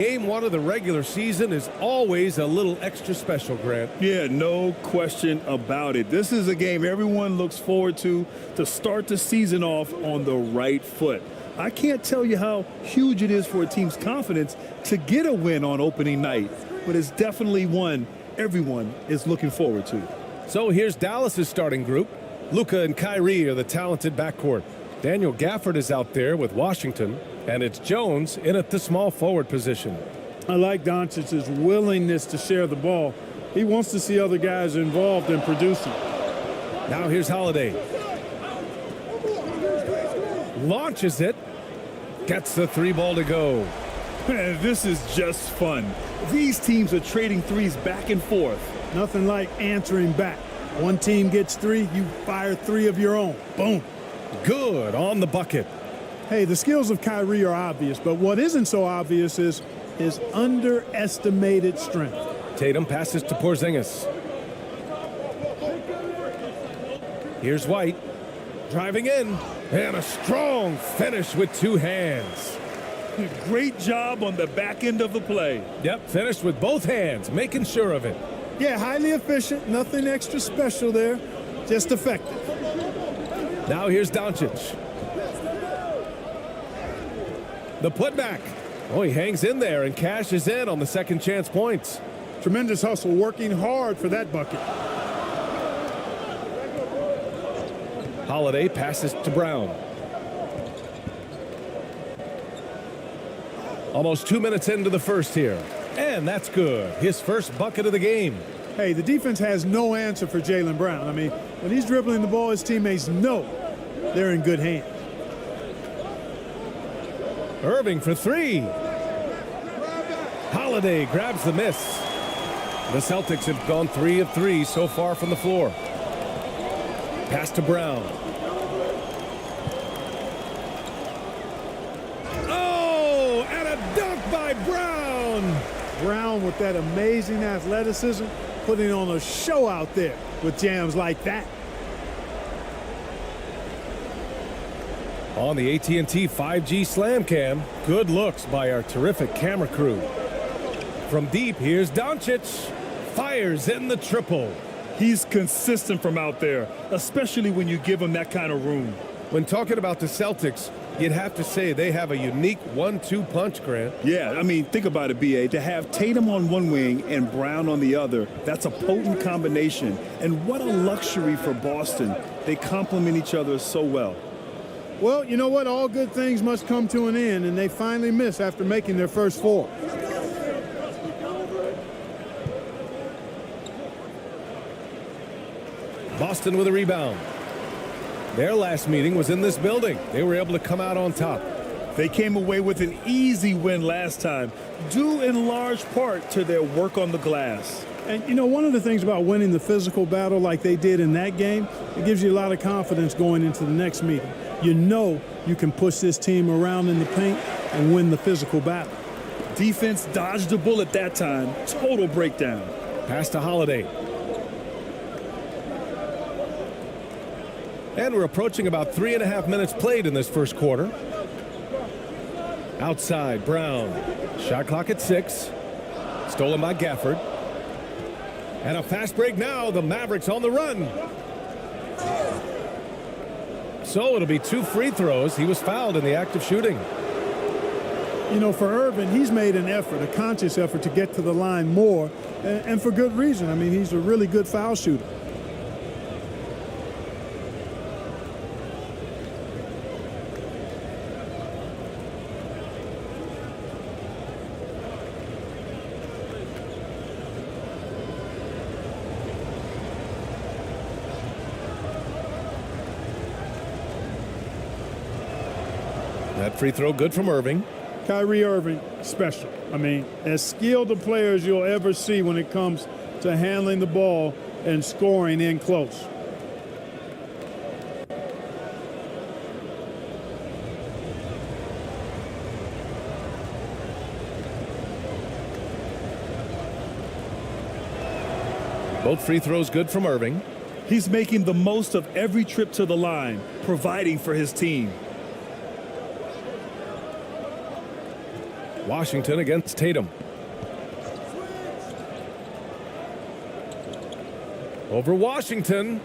Game one of the regular season is always a little extra special, Grant. Yeah, no question about it. This is a game everyone looks forward to start the season off on the right foot. I can't tell you how huge it is for a team's confidence to get a win on opening night, but it's definitely one everyone is looking forward to. So here's Dallas's starting group. Luka and Kyrie are the talented backcourt. Daniel Gafford is out there with Washington, and it's Jones in at the small forward position. I like Doncic's willingness to share the ball. He wants to see other guys involved in producing. Now here's Holiday. Launches it. Gets the three ball to go. Man, this is just fun. These teams are trading threes back and forth. Nothing like answering back. One team gets three, you fire three of your own. Boom. Good on the bucket. Hey, the skills of Kyrie are obvious, but what isn't so obvious is his underestimated strength. Tatum passes to Porzingis. Here's White. Driving in. And a strong finish with two hands. Great job on the back end of the play. Yep, finished with both hands, making sure of it. Yeah, highly efficient. Nothing extra special there. Just effective. Now here's Doncic. The putback. Oh, he hangs in there and cashes in on the second chance points. Tremendous hustle, working hard for that bucket. Holiday passes to Brown. Almost 2 minutes into the first here. And that's good. His first bucket of the game. Hey, the defense has no answer for Jaylen Brown. I mean, when he's dribbling the ball, his teammates know they're in good hands. Irving for three. Holiday grabs the miss. The Celtics have gone 3 of 3 so far from the floor. Pass to Brown. Oh, and a dunk by Brown. Brown with that amazing athleticism, putting on a show out there with jams like that. On the AT&T 5G Slam Cam, good looks by our terrific camera crew. From deep, here's Doncic. Fires in the triple. He's consistent from out there, especially when you give him that kind of room. When talking about the Celtics, you'd have to say they have a unique 1-2 punch, Grant. Yeah, I mean, think about it, B.A. To have Tatum on one wing and Brown on the other, that's a potent combination. And what a luxury for Boston. They complement each other so well. Well, you know what? All good things must come to an end, and they finally miss after making their first four. Boston with a rebound. Their last meeting was in this building. They were able to come out on top. They came away with an easy win last time, due in large part to their work on the glass. And, you know, one of the things about winning the physical battle like they did in that game, it gives you a lot of confidence going into the next meeting. You know you can push this team around in the paint and win the physical battle. Defense dodged a bullet that time. Total breakdown. Pass to Holiday. And we're approaching about 3.5 minutes played in this first quarter. Outside, Brown. Shot clock at 6. Stolen by Gafford. And a fast break now. The Mavericks on the run. So it'll be 2 free throws. He was fouled in the act of shooting. You know, for Irvin, he's made an effort, a conscious effort to get to the line more, and for good reason. I mean, he's a really good foul shooter. That free throw good from Irving. Kyrie Irving, special. I mean, as skilled a player as you'll ever see when it comes to handling the ball and scoring in close. Both free throws good from Irving. He's making the most of every trip to the line, providing for his team. Washington against Tatum. Over Washington.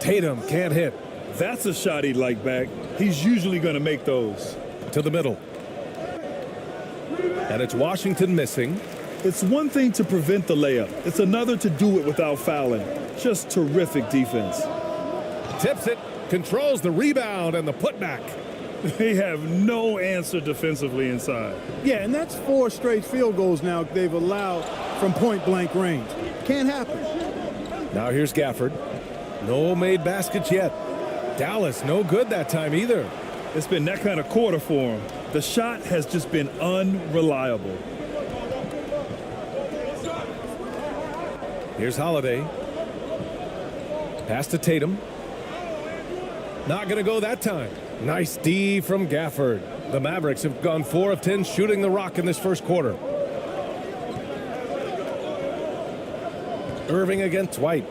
Tatum can't hit. That's a shot he'd like back. He's usually going to make those. To the middle. And it's Washington missing. It's one thing to prevent the layup. It's another to do it without fouling. Just terrific defense. Tips it, controls the rebound and the putback. They have no answer defensively inside. Yeah, and that's 4 straight field goals now they've allowed from point-blank range. Can't happen. Now here's Gafford. No made baskets yet. Dallas no good that time either. It's been that kind of quarter for him. The shot has just been unreliable. Here's Holiday. Pass to Tatum. Not going to go that time. Nice D from Gafford. The Mavericks have gone 4 of 10 shooting the rock in this first quarter. Irving against White.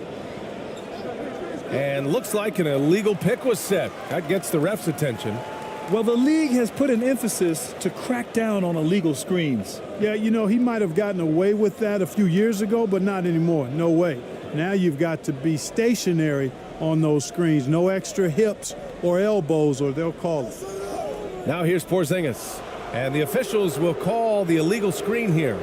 And looks like an illegal pick was set. That gets the ref's attention. Well, the league has put an emphasis to crack down on illegal screens. Yeah, you know, he might have gotten away with that a few years ago, but not anymore. No way. Now you've got to be stationary on those screens. No extra hips or elbows, or they'll call it. Now here's Porzingis. And the officials will call the illegal screen here.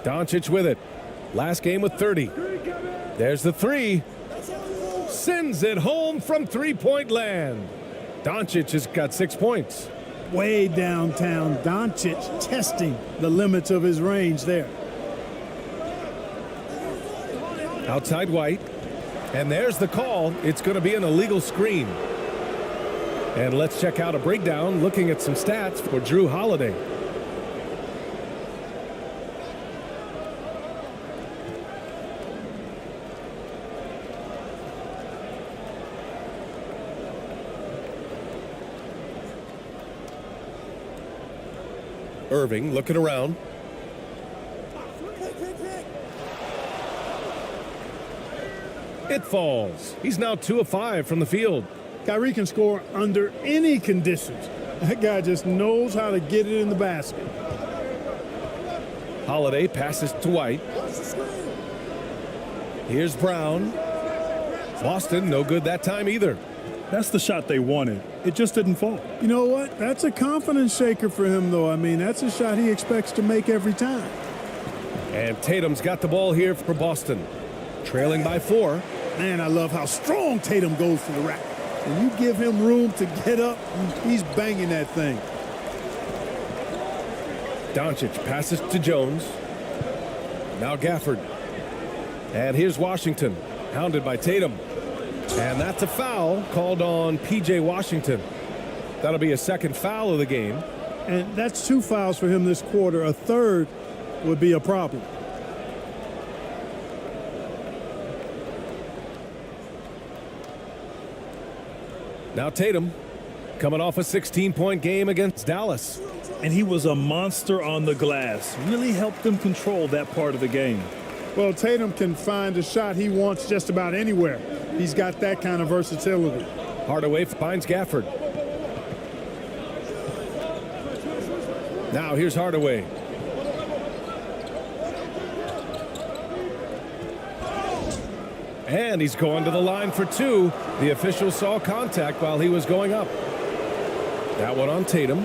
Doncic with it. Last game with 30. There's the 3. Sends it home from three-point land. Doncic has got 6 points. Way downtown, Doncic testing the limits of his range there. Outside White. And there's the call. It's going to be an illegal screen. And let's check out a breakdown looking at some stats for Drew Holiday. Irving looking around. It falls. He's now 2 of 5 from the field. Kyrie can score under any conditions. That guy just knows how to get it in the basket. Holiday passes to White. Here's Brown. Boston no good that time either. That's the shot they wanted. It just didn't fall. You know what? That's a confidence shaker for him, though. I mean, that's a shot he expects to make every time. And Tatum's got the ball here for Boston. Trailing by 4. Man, I love how strong Tatum goes to the rack. When you give him room to get up, he's banging that thing. Doncic passes to Jones. Now Gafford. And here's Washington, hounded by Tatum. And that's a foul called on P.J. Washington. That'll be a second foul of the game. And that's 2 fouls for him this quarter. A third would be a problem. Now Tatum coming off a 16-point game against Dallas. And he was a monster on the glass. Really helped them control that part of the game. Well, Tatum can find a shot he wants just about anywhere. He's got that kind of versatility. Hardaway finds Gafford. Now here's Hardaway. And he's going to the line for 2. The official saw contact while he was going up. That one on Tatum.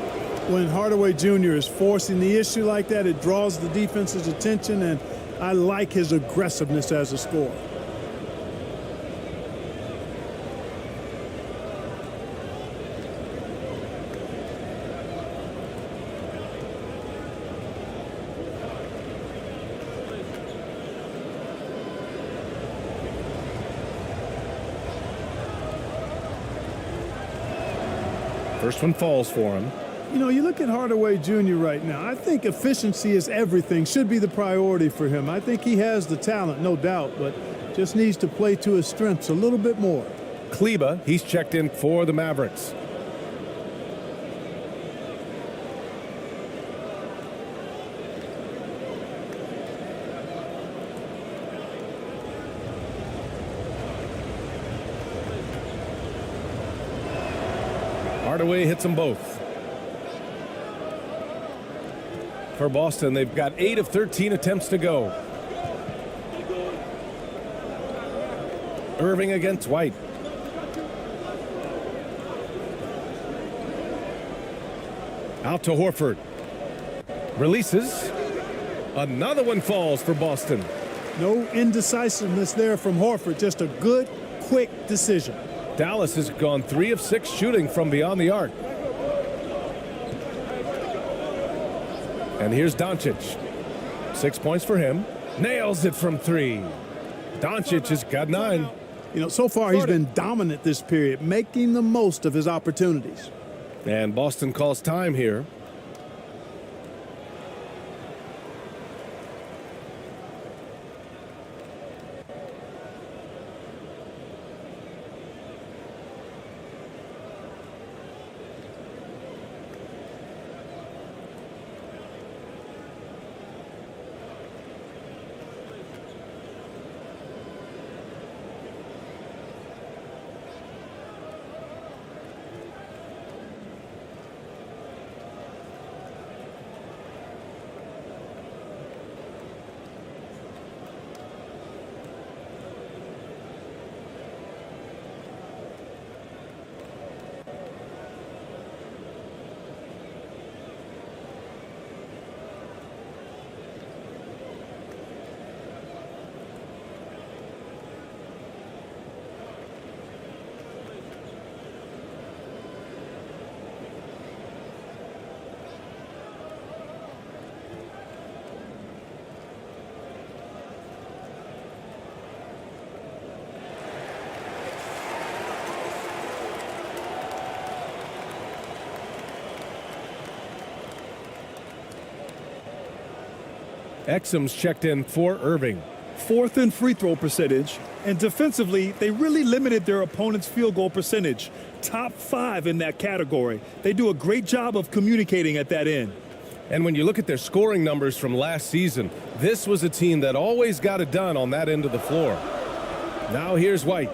When Hardaway Jr. is forcing the issue like that, it draws the defense's attention, and I like his aggressiveness as a scorer. First one falls for him. You know, you look at Hardaway Jr. right now. I think efficiency is everything, should be the priority for him. I think he has the talent, no doubt, but just needs to play to his strengths a little bit more. Kleba, he's checked in for the Mavericks. Hardaway hits them both. For Boston, they've got 8 of 13 attempts to go. Irving against White. Out to Horford. Releases. Another one falls for Boston. No indecisiveness there from Horford. Just a good, quick decision. Dallas has gone 3 of 6 shooting from beyond the arc. And here's Doncic. 6 points for him. Nails it from 3. Doncic has got 9. You know, so far he's been dominant this period, making the most of his opportunities. And Boston calls time here. Exum's checked in for Irving. 4th in free throw percentage, and defensively, they really limited their opponent's field goal percentage. Top 5 in that category. They do a great job of communicating at that end. And when you look at their scoring numbers from last season, this was a team that always got it done on that end of the floor. Now here's White.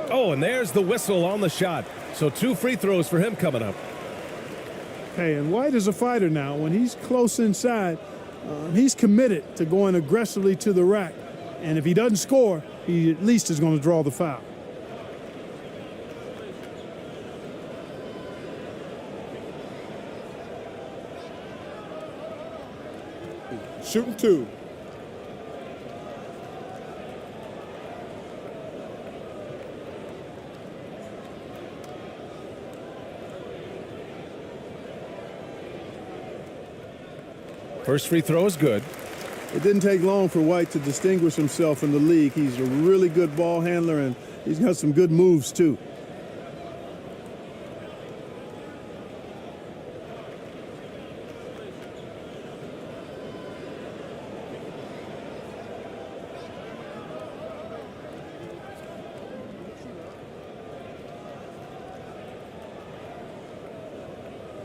Oh, and there's the whistle on the shot. So 2 free throws for him coming up. Hey, and White is a fighter now. When he's close inside, he's committed to going aggressively to the rack. And if he doesn't score, he at least is going to draw the foul. Shooting 2. First free throw is good. It didn't take long for White to distinguish himself in the league. He's a really good ball handler, and he's got some good moves, too.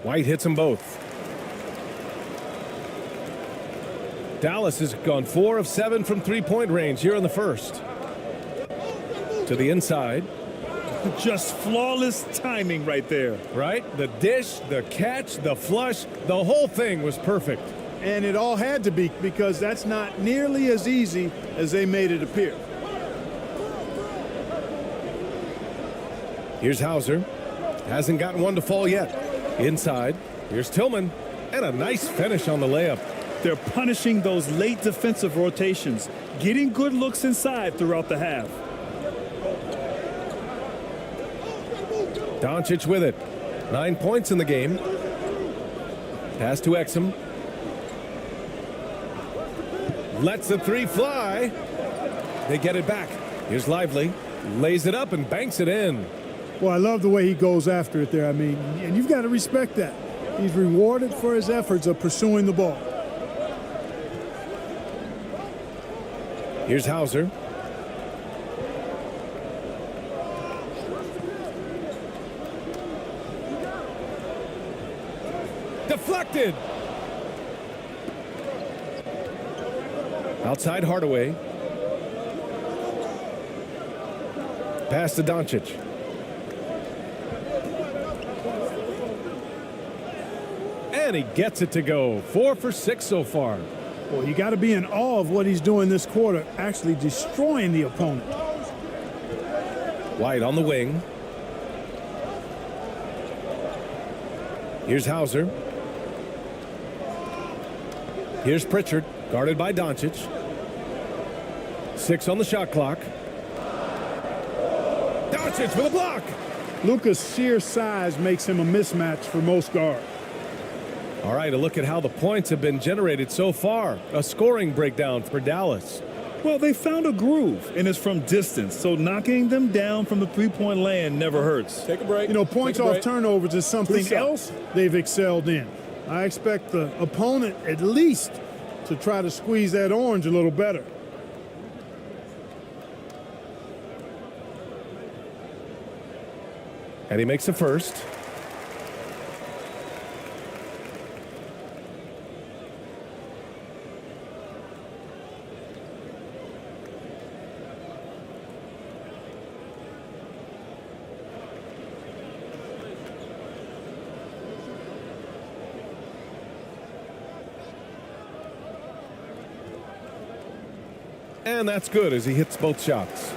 White hits them both. Dallas has gone 4 of 7 from three-point range here in the first. To the inside. Just flawless timing right there. Right? The dish, the catch, the flush, the whole thing was perfect. And it all had to be, because that's not nearly as easy as they made it appear. Here's Hauser. Hasn't gotten one to fall yet. Inside. Here's Tillman. And a nice finish on the layup. They're punishing those late defensive rotations, getting good looks inside throughout the half. Doncic with it. 9 points in the game. Pass to Exum. Lets the 3 fly. They get it back. Here's Lively. Lays it up and banks it in. Well, I love the way he goes after it there. I mean, and you've got to respect that. He's rewarded for his efforts of pursuing the ball. Here's Hauser. Deflected. Outside Hardaway. Pass to Doncic. And he gets it to go. 4 for 6 so far. Well, you got to be in awe of what he's doing this quarter, actually destroying the opponent. White on the wing. Here's Hauser. Here's Pritchard, guarded by Doncic. 6 on the shot clock. Doncic with a block. Luka's sheer size makes him a mismatch for most guards. All right, a look at how the points have been generated so far. A scoring breakdown for Dallas. Well, they found a groove, and it's from distance, so knocking them down from the three-point land never hurts. Take a break. You know, points off turnovers is something else they've excelled in. I expect the opponent at least to try to squeeze that orange a little better. And he makes the first. And that's good as he hits both shots.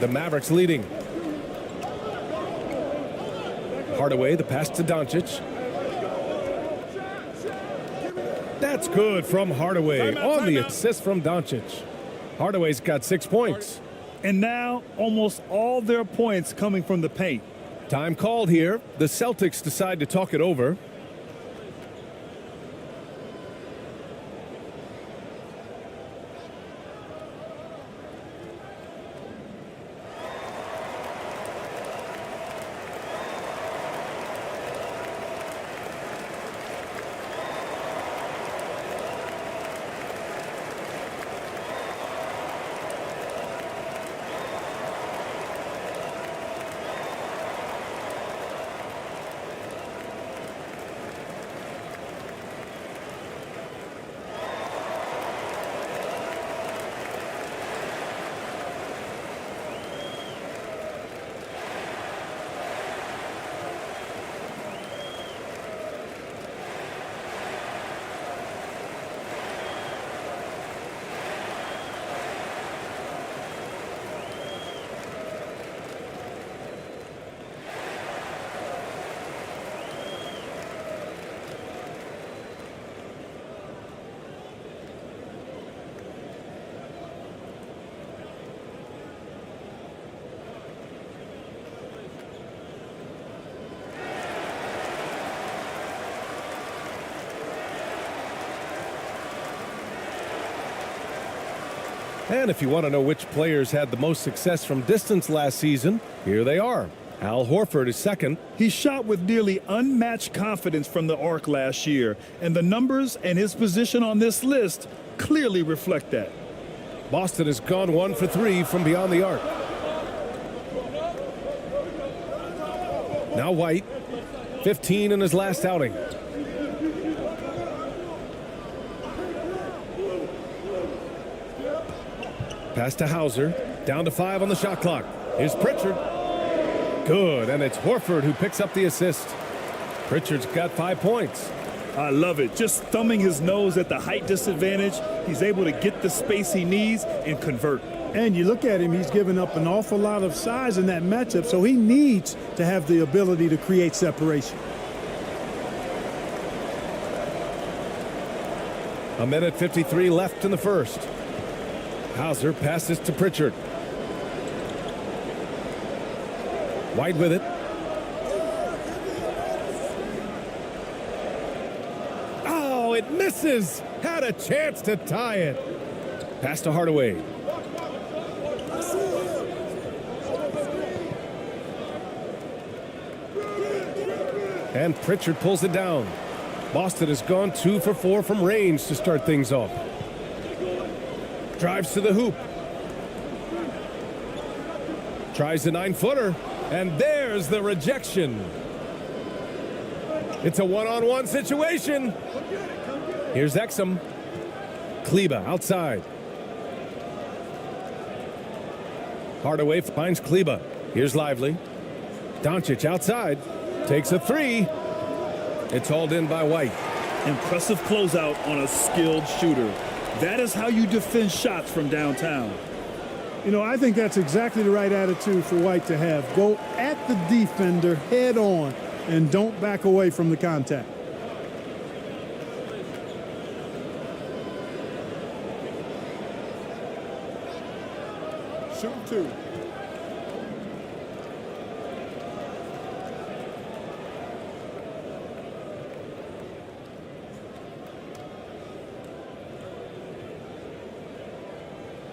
The Mavericks leading. Hardaway, the pass to Doncic. That's good from Hardaway on the assist from Doncic. Hardaway's got 6 points. And now almost all their points coming from the paint. Time called here. The Celtics decide to talk it over. And if you want to know which players had the most success from distance last season, here they are. Al Horford is second. He shot with nearly unmatched confidence from the arc last year, and the numbers and his position on this list clearly reflect that. Boston has gone 1 for 3 from beyond the arc. Now White, 15 in his last outing. Pass to Hauser, down to 5 on the shot clock. Here's Pritchard. Good, and it's Horford who picks up the assist. Pritchard's got 5 points. I love it. Just thumbing his nose at the height disadvantage, he's able to get the space he needs and convert. And you look at him, he's given up an awful lot of size in that matchup, so he needs to have the ability to create separation. A minute 53 left in the first. Hauser passes to Pritchard. White with it. Oh, it misses. Had a chance to tie it. Pass to Hardaway. And Pritchard pulls it down. Boston has gone 2 for 4 from range to start things off. Drives to the hoop. Tries the 9-footer. And there's the rejection. It's a one-on-one situation. Here's Exum. Kleba outside. Hardaway finds Kleba. Here's Lively. Doncic outside. Takes a three. It's hauled in by White. Impressive closeout on a skilled shooter. That is how you defend shots from downtown. You know, I think that's exactly the right attitude for White to have. Go at the defender head on and don't back away from the contact. Shoot two.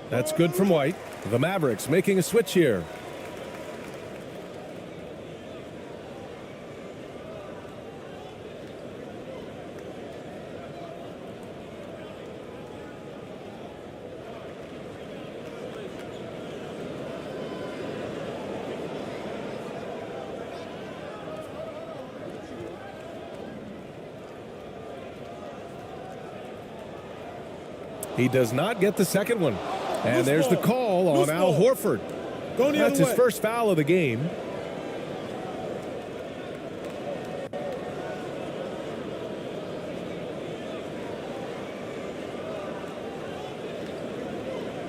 That's good from White. The Mavericks making a switch here. He does not get the second one. And there's the call on Al Horford. That's his first foul of the game.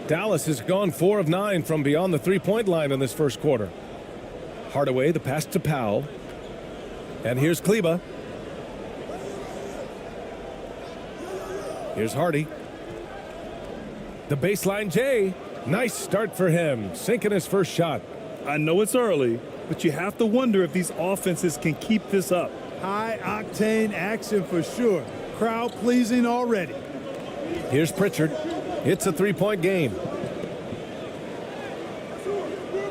Dallas has gone 4 of 9 from beyond the three-point line in this first quarter. Hardaway, the pass to Powell. And here's Kleba. Here's Hardy. The baseline J. Nice start for him, sinking his first shot. I know it's early, but you have to wonder if these offenses can keep this up. High-octane action for sure. Crowd pleasing already. Here's Pritchard. It's a three-point game.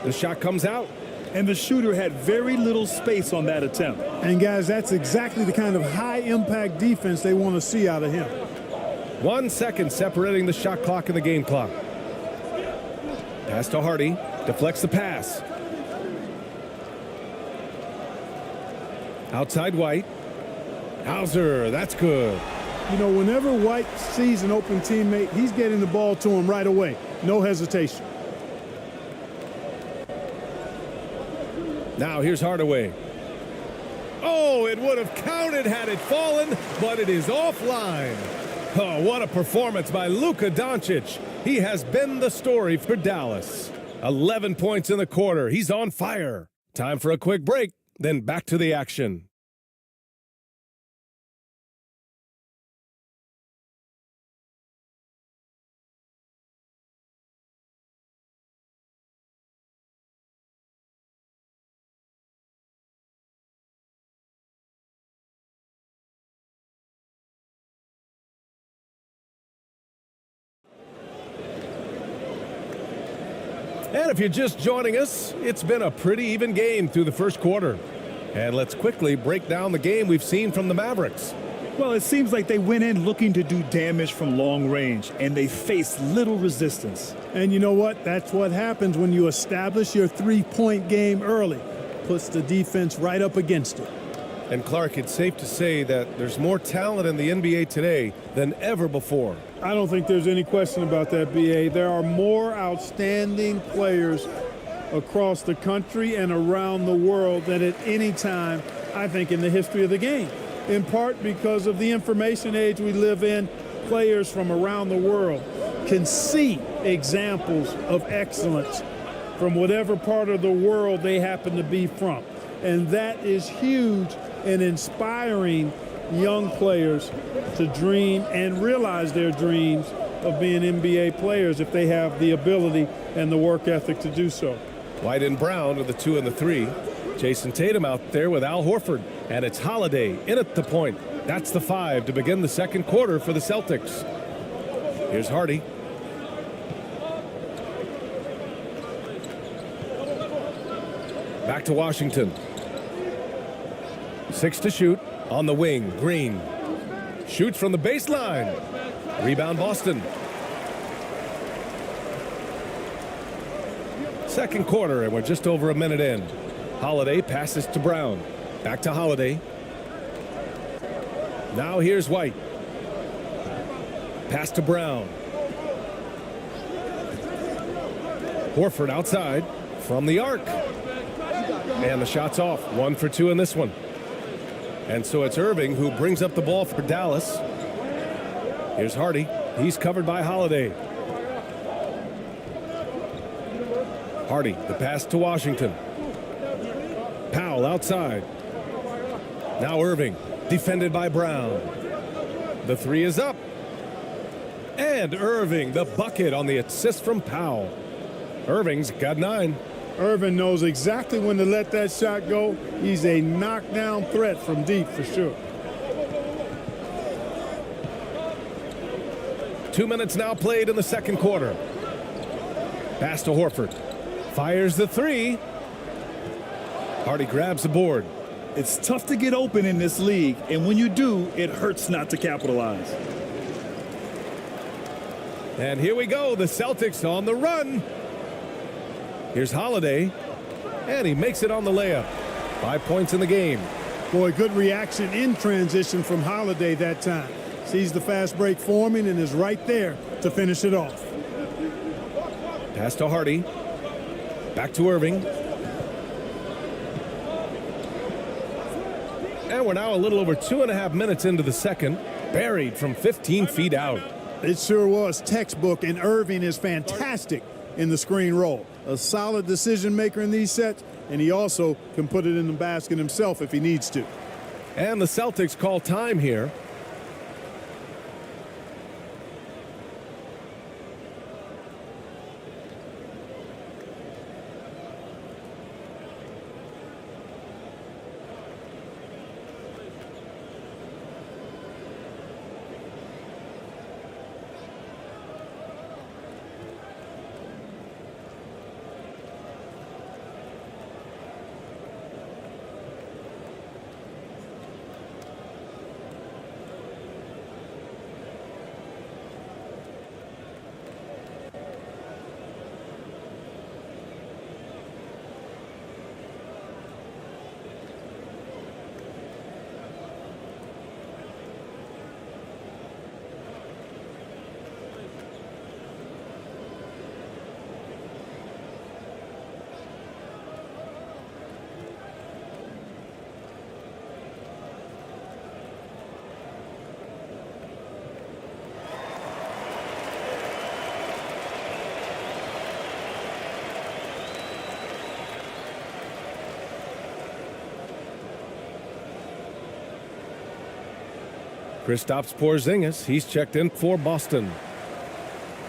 The shot comes out. And the shooter had very little space on that attempt. And guys, that's exactly the kind of high-impact defense they want to see out of him. 1 second separating the shot clock and the game clock. Pass to Hardy. Deflects the pass. Outside White. Hauser, that's good. You know, whenever White sees an open teammate, he's getting the ball to him right away. No hesitation. Now here's Hardaway. Oh, it would have counted had it fallen, but it is offline. Oh, what a performance by Luka Doncic. He has been the story for Dallas. 11 points in the quarter. He's on fire. Time for a quick break, then back to the action. And if you're just joining us, it's been a pretty even game through the first quarter. And let's quickly break down the game we've seen from the Mavericks. Well, it seems like they went in looking to do damage from long range, and they faced little resistance. And you know what? That's what happens when you establish your three-point game early. Puts the defense right up against it. And Clark, it's safe to say that there's more talent in the NBA today than ever before. I don't think there's any question about that, B.A. There are more outstanding players across the country and around the world than at any time, I think, in the history of the game. In part because of the information age we live in, players from around the world can see examples of excellence from whatever part of the world they happen to be from. And that is huge in inspiring young players to dream and realize their dreams of being NBA players if they have the ability and the work ethic to do so. White and Brown are the 2 and the 3. Jason Tatum out there with Al Horford. And it's Holiday in at the point. That's the 5 to begin the second quarter for the Celtics. Here's Hardy. Back to Washington. 6 to shoot. On the wing, Green. Shoots from the baseline. Rebound, Boston. Second quarter, and we're just over a minute in. Holiday passes to Brown. Back to Holiday. Now here's White. Pass to Brown. Horford outside from the arc. And the shot's off. 1 for 2 in this one. And so it's Irving who brings up the ball for Dallas. Here's Hardy. He's covered by Holiday. Hardy, the pass to Washington. Powell outside. Now Irving, defended by Brown. The three is up. And Irving, the bucket on the assist from Powell. Irving's got 9. Irving knows exactly when to let that shot go. He's a knockdown threat from deep for sure. 2 minutes now played in the second quarter. Pass to Horford. Fires the three. Hardy grabs the board. It's tough to get open in this league, and when you do, it hurts not to capitalize. And here we go, the Celtics on the run. Here's Holiday, and he makes it on the layup. 5 points in the game. Boy, good reaction in transition from Holiday that time. Sees the fast break forming and is right there to finish it off. Pass to Hardy. Back to Irving. And we're now a little over 2.5 minutes into the second. Buried from 15 feet out. It sure was textbook, and Irving is fantastic in the screen roll. A solid decision maker in these sets, and he also can put it in the basket himself if he needs to. And the Celtics call time here. Kristaps Porzingis, he's checked in for Boston.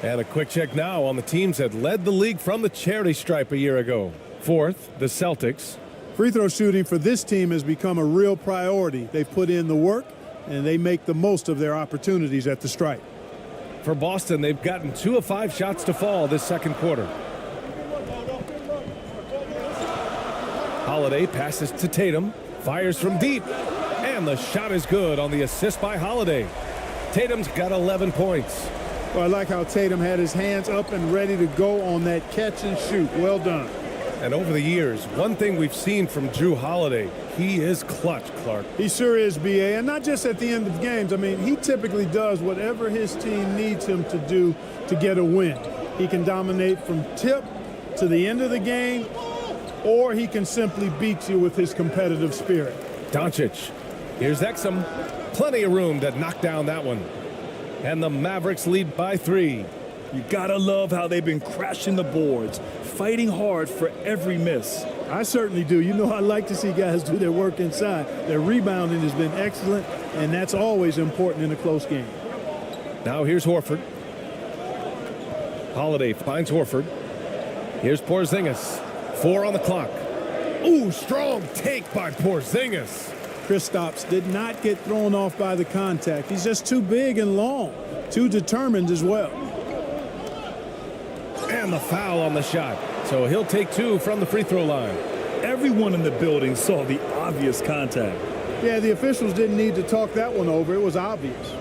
And a quick check now on the teams that led the league from the charity stripe a year ago. Fourth, the Celtics. Free throw shooting for this team has become a real priority. They've put in the work, and they make the most of their opportunities at the stripe. For Boston, they've gotten 2 of 5 shots to fall this second quarter. Holiday passes to Tatum, fires from deep. And the shot is good on the assist by Holiday. Tatum's got 11 points. Well, I like how Tatum had his hands up and ready to go on that catch and shoot. Well done. And over the years, one thing we've seen from Drew Holiday, he is clutch, Clark. He sure is, B.A., and not just at the end of games. I mean, he typically does whatever his team needs him to do to get a win. He can dominate from tip to the end of the game, or he can simply beat you with his competitive spirit. Doncic. Here's Exum. Plenty of room to knock down that one. And the Mavericks lead by 3. You gotta love how they've been crashing the boards, fighting hard for every miss. I certainly do. You know, I like to see guys do their work inside. Their rebounding has been excellent, and that's always important in a close game. Now here's Horford. Holiday finds Horford. Here's Porzingis. 4 on the clock. Ooh, strong take by Porzingis. Kristaps did not get thrown off by the contact. He's just too big and long, too determined as well. And the foul on the shot. So he'll take 2 from the free throw line. Everyone in the building saw the obvious contact. Yeah, the officials didn't need to talk that one over. It was obvious.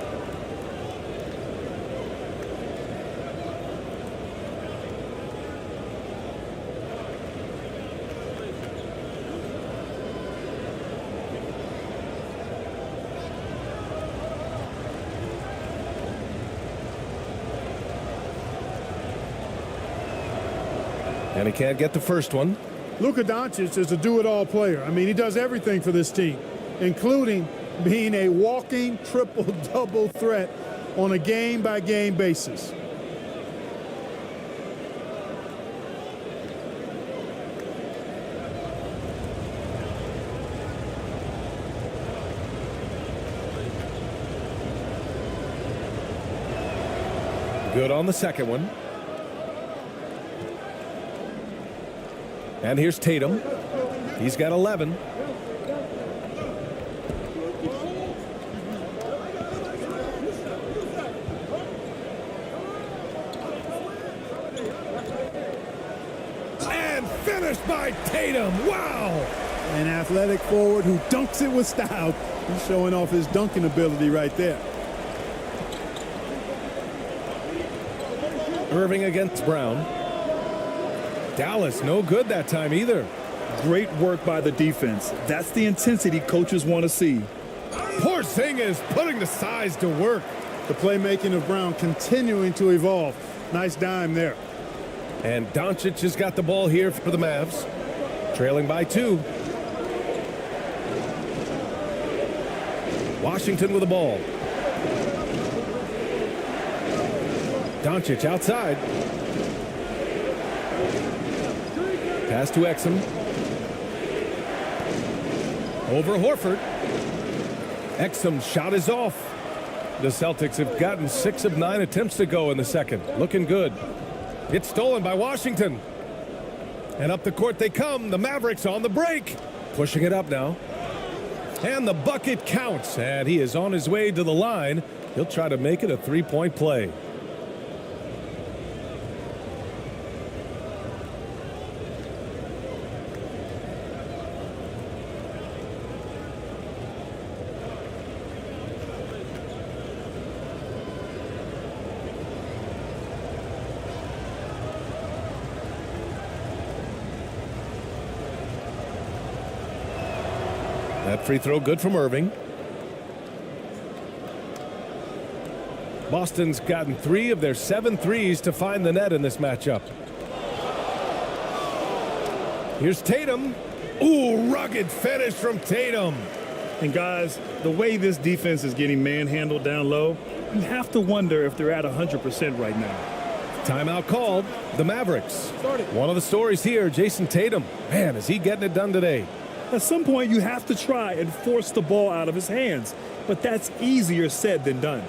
And he can't get the first one. Luka Doncic is a do-it-all player. I mean, he does everything for this team, including being a walking triple-double threat on a game-by-game basis. Good on the second one. And here's Tatum. He's got 11. And finished by Tatum. Wow. An athletic forward who dunks it with style. He's showing off his dunking ability right there. Irving against Brown. Dallas no good that time either. Great work by the defense. That's the intensity coaches want to see. Porzingis putting the size to work. The playmaking of Brown continuing to evolve. Nice dime there. And Doncic has got the ball here for the Mavs. Trailing by 2. Washington with the ball. Doncic outside. Pass to Exum. Over Horford. Exum's shot is off. The Celtics have gotten 6 of 9 attempts to go in the second. Looking good. It's stolen by Washington. And up the court they come. The Mavericks on the break. Pushing it up now. And the bucket counts. And he is on his way to the line. He'll try to make it a 3-point play. That free throw good from Irving. Boston's gotten 3 of their 7 threes to find the net in this matchup. Here's Tatum. Ooh, rugged finish from Tatum. And guys, the way this defense is getting manhandled down low, you have to wonder if they're at 100% right now. Timeout called. The Mavericks. One of the stories here, Jason Tatum. Man, is he getting it done today. At some point, you have to try and force the ball out of his hands, but that's easier said than done.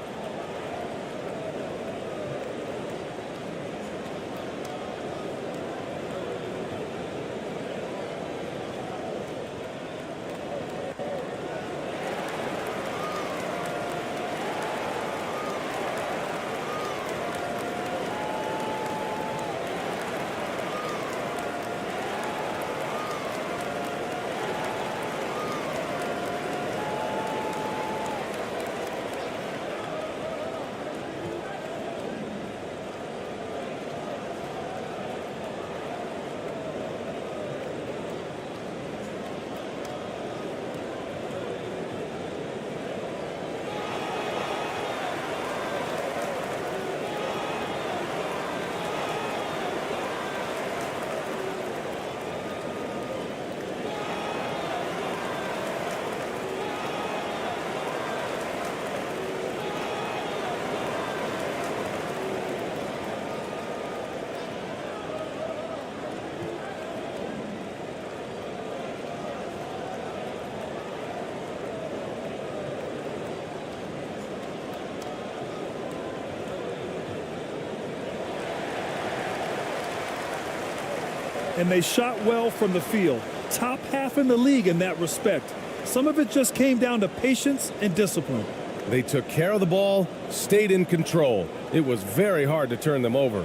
And they shot well from the field. Top half in the league in that respect. Some of it just came down to patience and discipline. They took care of the ball, stayed in control. It was very hard to turn them over.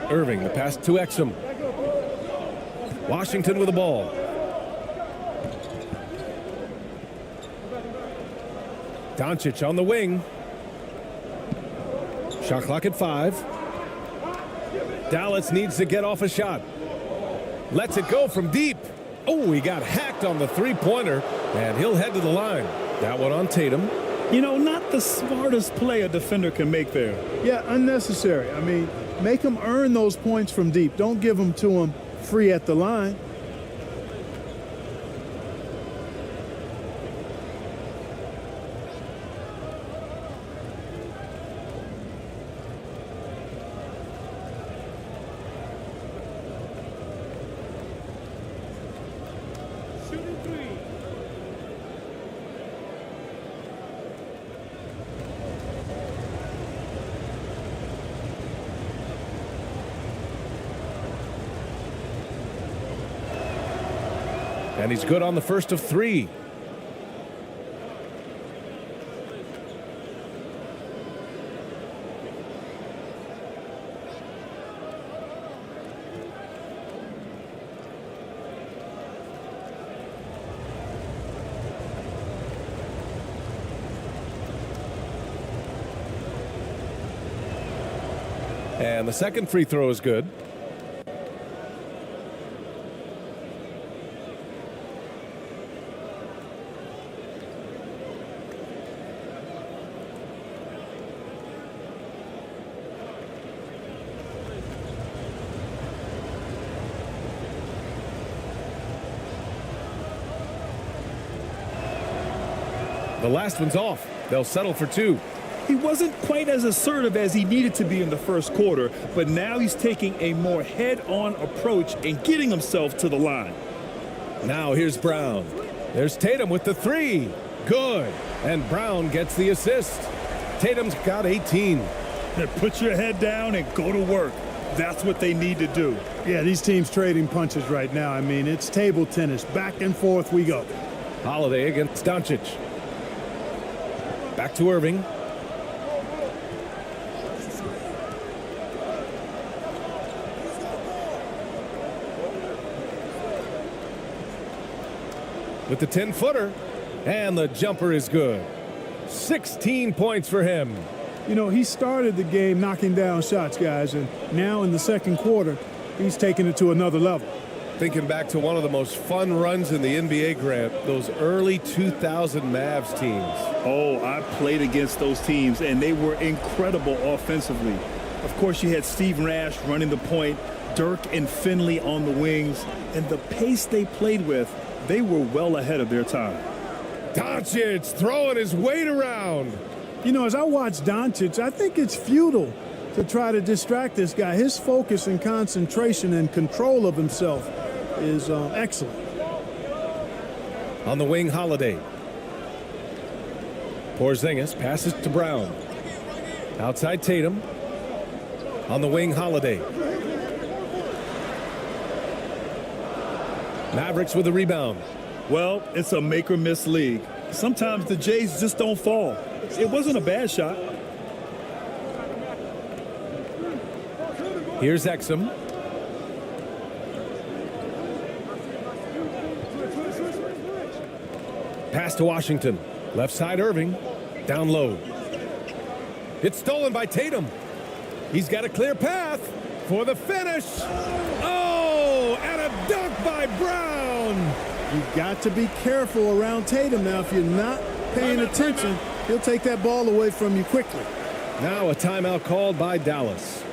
Irving, the pass to Exum. Washington with the ball. Doncic on the wing. Shot clock at 5. Dallas needs to get off a shot. Lets it go from deep. Oh, he got hacked on the three-pointer, and he'll head to the line. That one on Tatum. You know, not the smartest play a defender can make there. Yeah, unnecessary. I mean, make them earn those points from deep. Don't give them to them free at the line. And he's good on the first of 3. And the second free throw is good. The last one's off. They'll settle for 2. He wasn't quite as assertive as he needed to be in the first quarter, but now he's taking a more head-on approach and getting himself to the line. Now here's Brown. There's Tatum with the 3. Good. And Brown gets the assist. Tatum's got 18. Put your head down and go to work. That's what they need to do. Yeah, these teams trading punches right now. I mean, it's table tennis. Back and forth we go. Holiday against Doncic. Back to Irving. With the 10-footer. And the jumper is good. 16 points for him. You know, he started the game knocking down shots, guys, and now in the second quarter, he's taking it to another level. Thinking back to one of the most fun runs in the NBA, Grant, those early 2000 Mavs teams. Oh, I played against those teams, and they were incredible offensively. Of course, you had Steve Nash running the point, Dirk and Finley on the wings, and the pace they played with, they were well ahead of their time. Doncic throwing his weight around. You know, as I watch Doncic, I think it's futile to try to distract this guy. His focus and concentration and control of himself is excellent. On the wing, Holiday. Porzingis passes to Brown. Outside Tatum. On the wing, Holiday. Mavericks with a rebound. Well, it's a make-or-miss league. Sometimes the Jays just don't fall. It wasn't a bad shot. Here's Exum. Pass to Washington. Left side Irving. Down low. It's stolen by Tatum. He's got a clear path for the finish. Oh, and a dunk by Brown. You've got to be careful around Tatum now. If you're not paying attention, he'll take that ball away from you quickly. Now a timeout called by Dallas.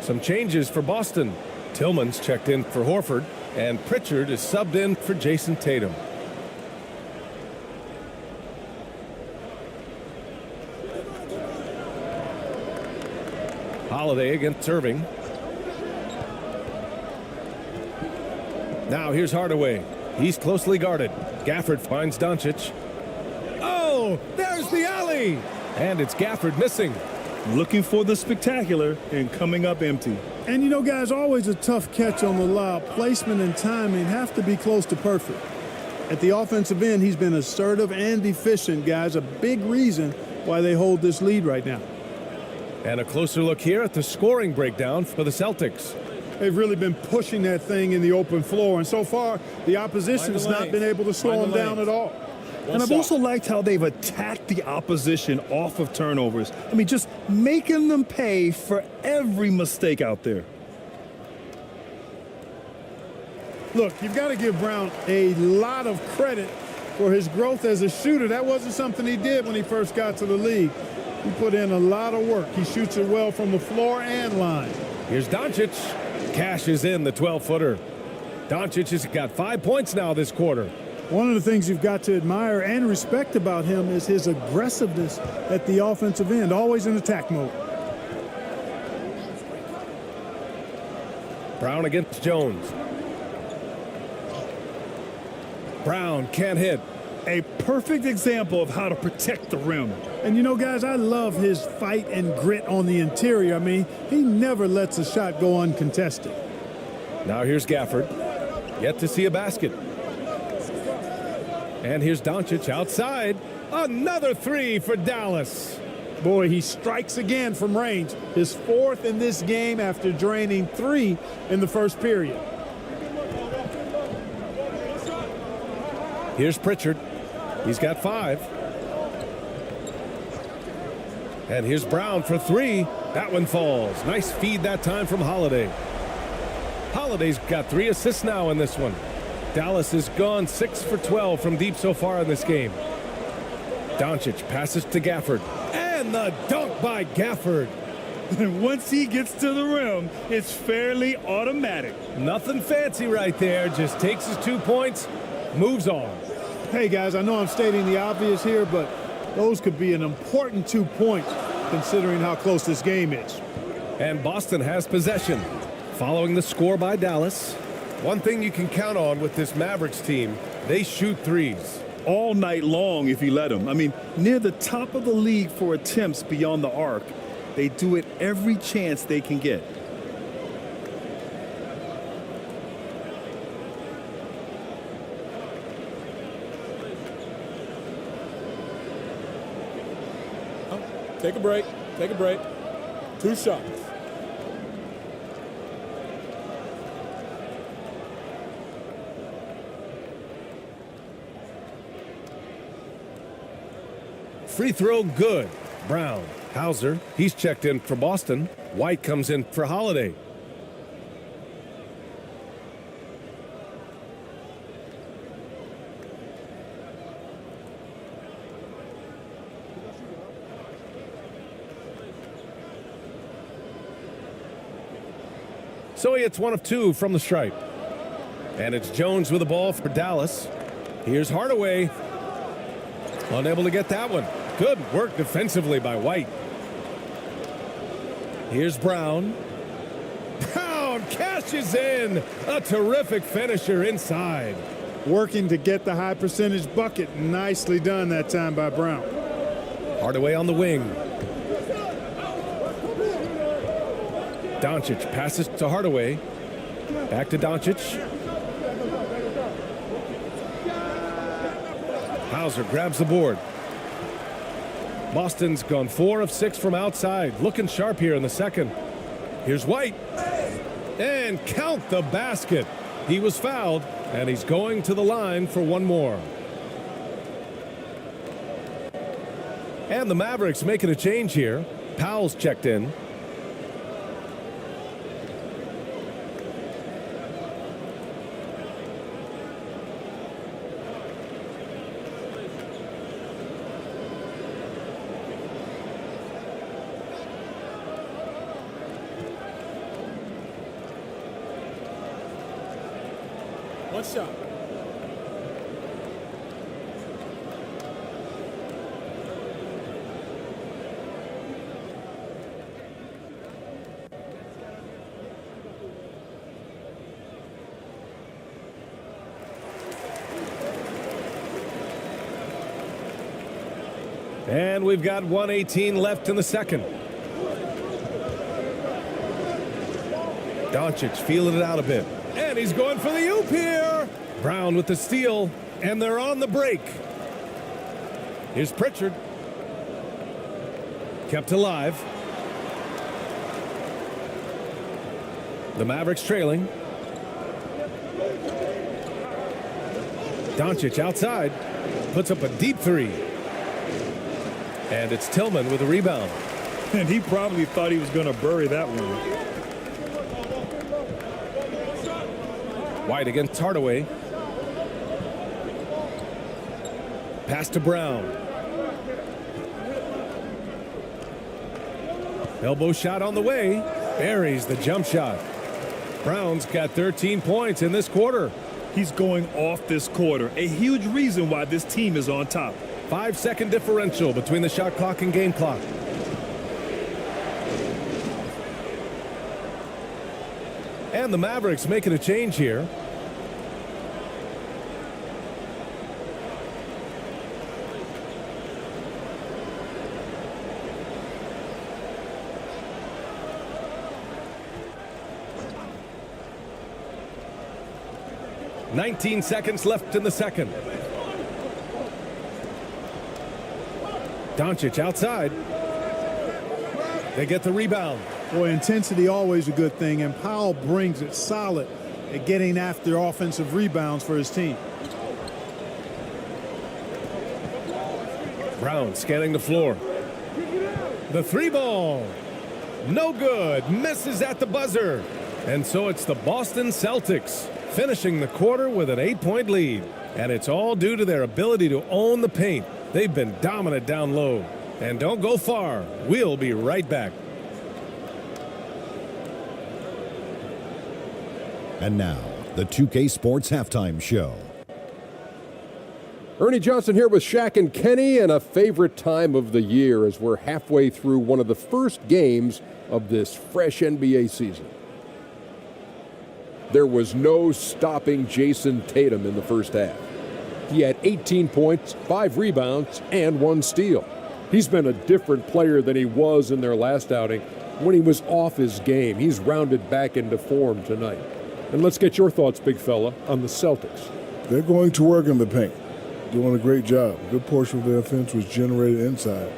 Some changes for Boston. Tillman's checked in for Horford, and Pritchard is subbed in for Jason Tatum. Holiday against Irving. Now here's Hardaway. He's closely guarded. Gafford finds Doncic. Oh, there's the alley! And it's Gafford missing. Looking for the spectacular and coming up empty. And you know, guys, always a tough catch on the lob. Placement and timing have to be close to perfect. At the offensive end, he's been assertive and efficient, guys. A big reason why they hold this lead right now. And a closer look here at the scoring breakdown for the Celtics. They've really been pushing that thing in the open floor, and so far the opposition has not been able to slow them down at all. And I've also liked how they've attacked the opposition off of turnovers. I mean, just making them pay for every mistake out there. Look, you've got to give Brown a lot of credit for his growth as a shooter. That wasn't something he did when he first got to the league. He put in a lot of work. He shoots it well from the floor and line. Here's Doncic. Cashes in the 12-footer. Doncic has got 5 points now this quarter. One of the things you've got to admire and respect about him is his aggressiveness at the offensive end, always in attack mode. Brown against Jones. Brown can't hit. A perfect example of how to protect the rim. And you know, guys, I love his fight and grit on the interior. I mean, he never lets a shot go uncontested. Now here's Gafford. Yet to see a basket. And here's Doncic outside. Another three for Dallas. Boy, he strikes again from range. His fourth in this game after draining 3 in the first period. Here's Pritchard. He's got 5. And here's Brown for 3. That one falls. Nice feed that time from Holiday. Holiday's got 3 assists now in this one. Dallas has gone 6 for 12 from deep so far in this game. Doncic passes to Gafford. And the dunk by Gafford. And once he gets to the rim, it's fairly automatic. Nothing fancy right there. Just takes his 2 points, moves on. Hey, guys, I know I'm stating the obvious here, but those could be an important 2 points considering how close this game is. And Boston has possession. Following the score by Dallas. One thing you can count on with this Mavericks team, they shoot threes. All night long if you let them. I mean, near the top of the league for attempts beyond the arc. They do it every chance they can get. Take a break. Take a break. 2 shots. Free throw good. Brown. Hauser. He's checked in for Boston. White comes in for Holiday. So he hits 1 of 2 from the stripe. And it's Jones with the ball for Dallas. Here's Hardaway. Unable to get that one. Good work defensively by White. Here's Brown. Brown cashes in. A terrific finisher inside. Working to get the high percentage bucket. Nicely done that time by Brown. Hardaway on the wing. Doncic passes to Hardaway. Back to Doncic. Hauser grabs the board. Boston's gone 4 of 6 from outside. Looking sharp here in the second. Here's White. And count the basket. He was fouled, and he's going to the line for 1 more. And the Mavericks making a change here. Powell's checked in. One shot. And we've got 1:18 left in the second. Doncic feeling it out a bit. And he's going for the oop here. Brown with the steal. And they're on the break. Here's Pritchard. Kept alive. The Mavericks trailing. Doncic outside. Puts up a deep three. And it's Tillman with a rebound. And he probably thought he was going to bury that one. White against Hardaway. Pass to Brown. Elbow shot on the way. Buries the jump shot. Brown's got 13 points in this quarter. He's going off this quarter. A huge reason why this team is on top. 5-second differential between the shot clock and game clock. And the Mavericks making a change here. "19 seconds left in the second. Doncic outside. They get the rebound. Boy, intensity always a good thing, and Powell brings it solid at getting after offensive rebounds for his team. Brown scanning the floor. The three ball. No good. Misses at the buzzer. And so it's the Boston Celtics finishing the quarter with an 8-point lead. And it's all due to their ability to own the paint. They've been dominant down low. And don't go far. We'll be right back. And now, the 2K Sports Halftime Show. Ernie Johnson here with Shaq and Kenny, and a favorite time of the year as we're halfway through one of the first games of this fresh NBA season. There was no stopping Jason Tatum in the first half. He had 18 points, 5 rebounds, and 1 steal. He's been a different player than he was in their last outing when he was off his game. He's rounded back into form tonight. And let's get your thoughts, big fella, on the Celtics. They're going to work in the paint. Doing a great job. A good portion of their offense was generated inside.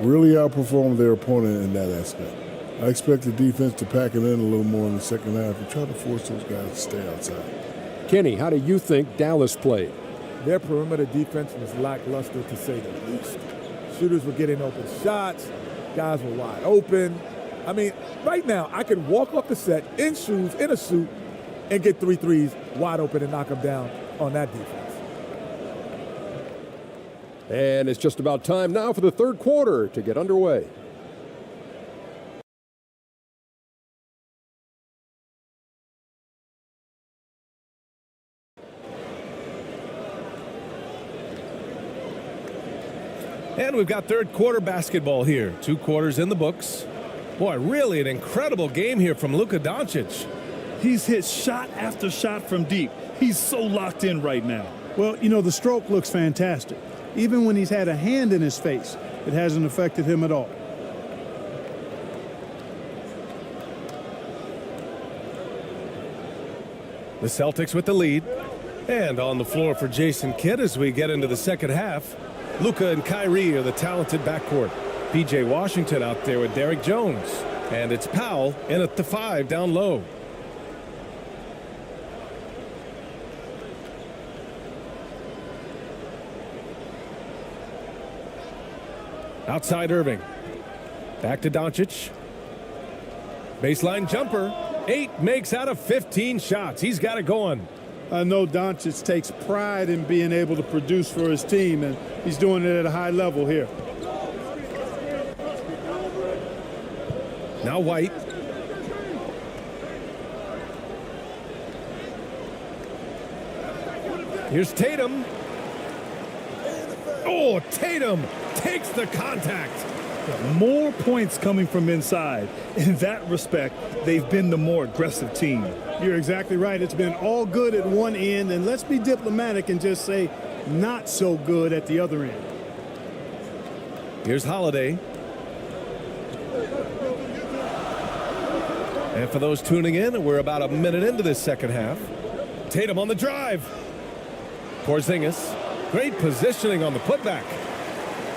Really outperformed their opponent in that aspect. I expect the defense to pack it in a little more in the second half and try to force those guys to stay outside. Kenny, how do you think Dallas played? Their perimeter defense was lackluster, to say the least. Shooters were getting open shots. Guys were wide open. I mean, right now, I could walk off the set in shoes, in a suit, and get 3 threes wide open and knock them down on that defense. And it's just about time now for the third quarter to get underway. And we've got third quarter basketball here. 2 quarters in the books. Boy, really an incredible game here from Luka Doncic. He's hit shot after shot from deep. He's so locked in right now. Well, you know, the stroke looks fantastic. Even when he's had a hand in his face, it hasn't affected him at all. The Celtics with the lead. And on the floor for Jason Kidd as we get into the second half. Luka and Kyrie are the talented backcourt. P.J. Washington out there with Derek Jones. And it's Powell in at the 5 down low. Outside Irving. Back to Doncic. Baseline jumper. 8 makes out of 15 shots. He's got it going. I know Doncic takes pride in being able to produce for his team, and he's doing it at a high level here. Now White. Here's Tatum. Oh, Tatum takes the contact. More points coming from inside. In that respect, they've been the more aggressive team. You're exactly right. It's been all good at one end, and let's be diplomatic and just say not so good at the other end. Here's Holiday. And for those tuning in, we're about a minute into this second half. Tatum on the drive. Porzingis. Great positioning on the putback.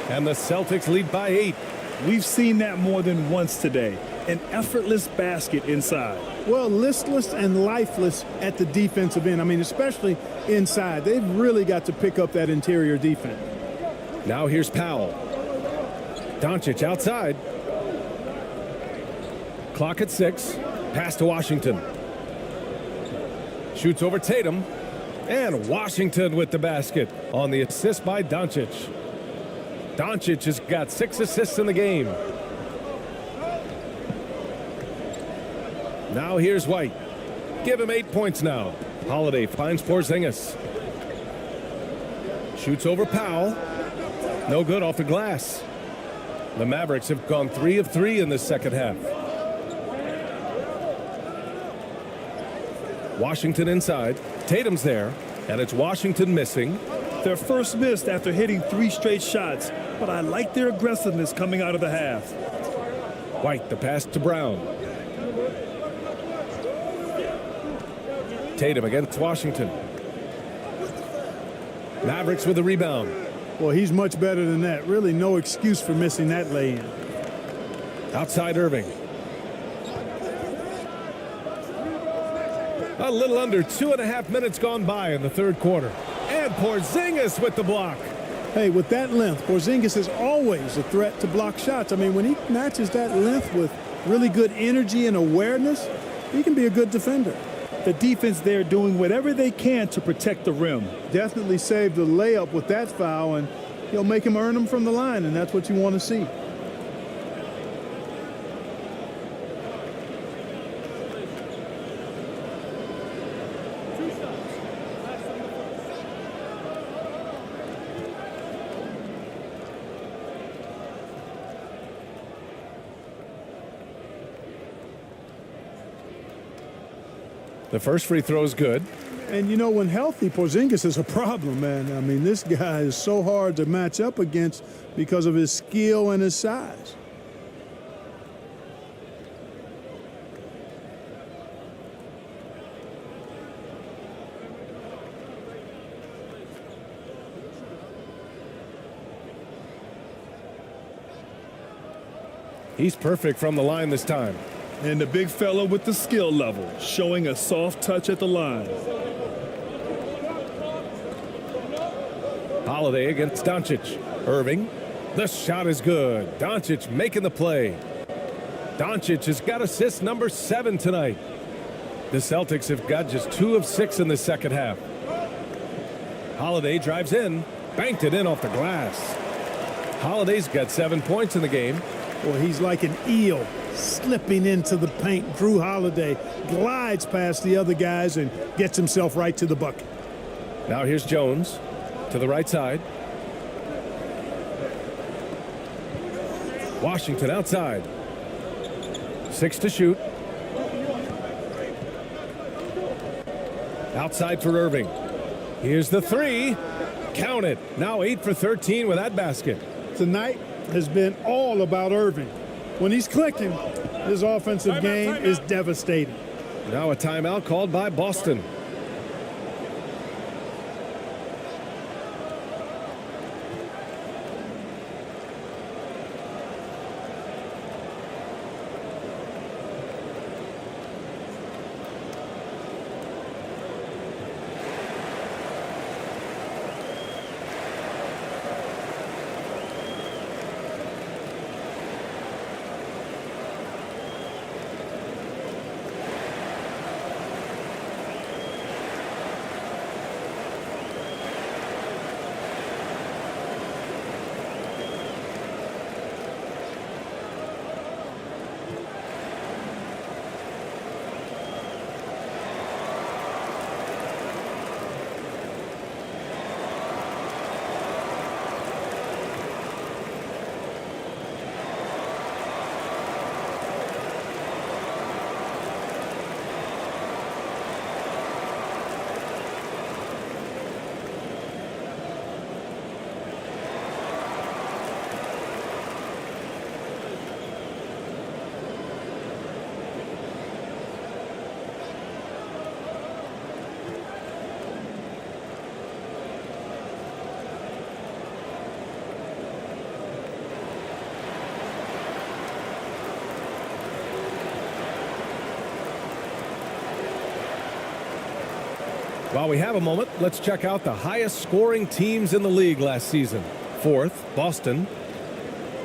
And the Celtics lead by 8. We've seen that more than once today. An effortless basket inside. Well, listless and lifeless at the defensive end. I mean, especially inside. They've really got to pick up that interior defense. Now here's Powell. Doncic outside. Clock at 6. Pass to Washington. Shoots over Tatum. And Washington with the basket on the assist by Doncic. Doncic has got 6 assists in the game. Now here's White. Give him 8 points now. Holiday finds Porzingis. Shoots over Powell. No good off the glass. The Mavericks have gone 3 of 3 in the second half. Washington inside. Tatum's there, and it's Washington missing. Their first miss after hitting 3 straight shots, but I like their aggressiveness coming out of the half. White, the pass to Brown. Tatum against Washington. Mavericks with the rebound. Well, he's much better than that. Really no excuse for missing that lay-in. Outside Irving. A little under 2.5 minutes gone by in the third quarter. And Porzingis with the block. Hey, with that length, Porzingis is always a threat to block shots. I mean, when he matches that length with really good energy and awareness, he can be a good defender. The defense there doing whatever they can to protect the rim. Definitely saved the layup with that foul, and he'll make him earn them from the line, and that's what you want to see. The first free throw is good. And, you know, when healthy, Porzingis is a problem, man. I mean, this guy is so hard to match up against because of his skill and his size. He's perfect from the line this time. And the big fella with the skill level, showing a soft touch at the line. Holiday against Doncic. Irving. The shot is good. Doncic making the play. Doncic has got assist number 7 tonight. The Celtics have got just 2 of 6 in the second half. Holiday drives in. Banked it in off the glass. Holiday's got 7 points in the game. Well, he's like an eel slipping into the paint. Drew Holiday glides past the other guys and gets himself right to the bucket. Now here's Jones to the right side. Washington outside. 6 to shoot. Outside for Irving. Here's the 3. Count it. Now 8 for 13 with that basket. Tonight has been all about Irving. When he's clicking, his offensive game is devastating. Now a timeout called by Boston. While we have a moment, let's check out the highest scoring teams in the league last season. Fourth, Boston.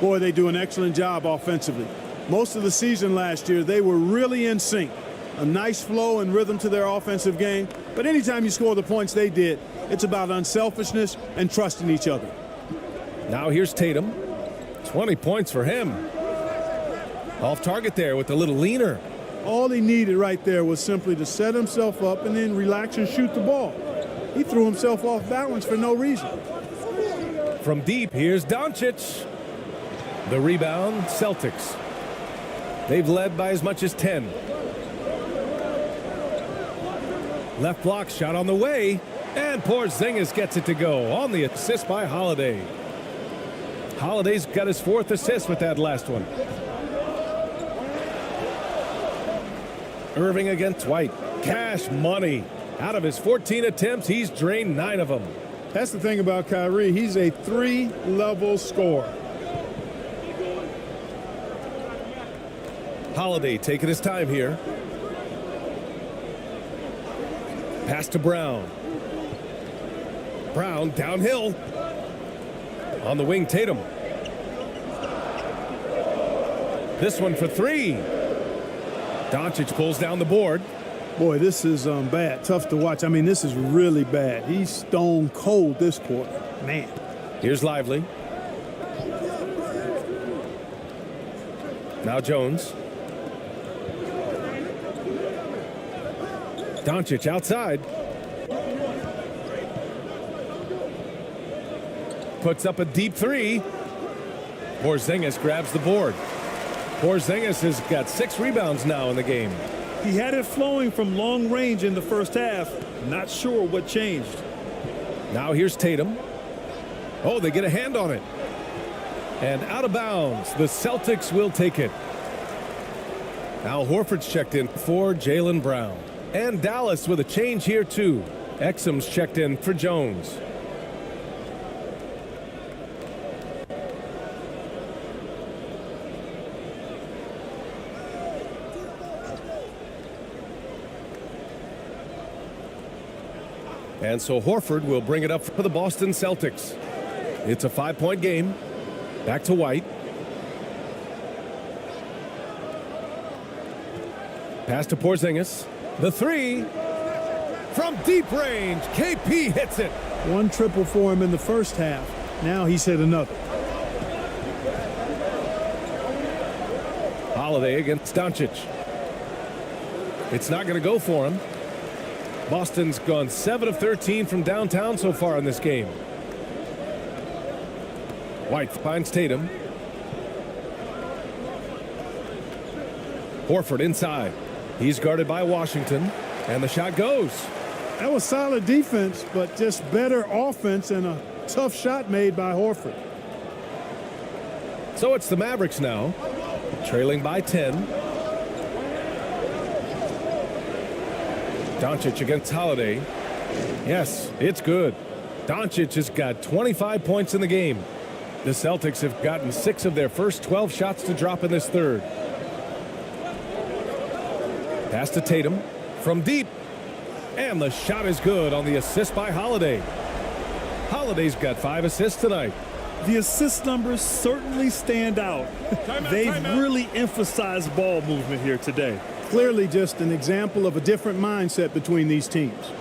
Boy, they do an excellent job offensively. Most of the season last year, they were really in sync. A nice flow and rhythm to their offensive game. But anytime you score the points they did, it's about unselfishness and trusting each other. Now here's Tatum. 20 points for him. Off target there with a little leaner. All he needed right there was simply to set himself up and then relax and shoot the ball. He threw himself off balance for no reason. From deep, here's Doncic. The rebound, Celtics. They've led by as much as 10. Left block shot on the way, and Porzingis gets it to go on the assist by Holiday. Holiday's got his 4th assist with that last one. Irving against White. Cash money. Out of his 14 attempts, he's drained 9 of them. That's the thing about Kyrie. He's a 3-level scorer. Holiday taking his time here. Pass to Brown. Brown downhill. On the wing, Tatum. This one for 3. Doncic pulls down the board. Boy, this is bad. Tough to watch. I mean, this is really bad. He's stone cold this quarter. Man. Here's Lively. Now Jones. Doncic outside. Puts up a deep 3. Porzingis grabs the board. Porzingis has got 6 rebounds now in the game. He had it flowing from long range in the first half. Not sure what changed. Now here's Tatum. Oh, they get a hand on it. And out of bounds. The Celtics will take it. Al Horford's checked in for Jaylen Brown. And Dallas with a change here too. Exum's checked in for Jones. And so Horford will bring it up for the Boston Celtics. It's a 5-point game. Back to White. Pass to Porzingis. The 3 from deep range. KP hits it. 1 triple for him in the first half. Now he's hit another. Holiday against Doncic. It's not going to go for him. Boston's gone 7 of 13 from downtown so far in this game. White finds Tatum. Horford inside. He's guarded by Washington, and the shot goes. That was solid defense, but just better offense and a tough shot made by Horford. So it's the Mavericks now, trailing by 10. Doncic against Holiday. Yes, it's good. Doncic has got 25 points in the game. The Celtics have gotten 6 of their first 12 shots to drop in this third. Pass to Tatum from deep. And the shot is good on the assist by Holiday. Holiday's got 5 assists tonight. The assist numbers certainly stand out. They've really emphasized ball movement here today. Clearly just an example of a different mindset between these teams.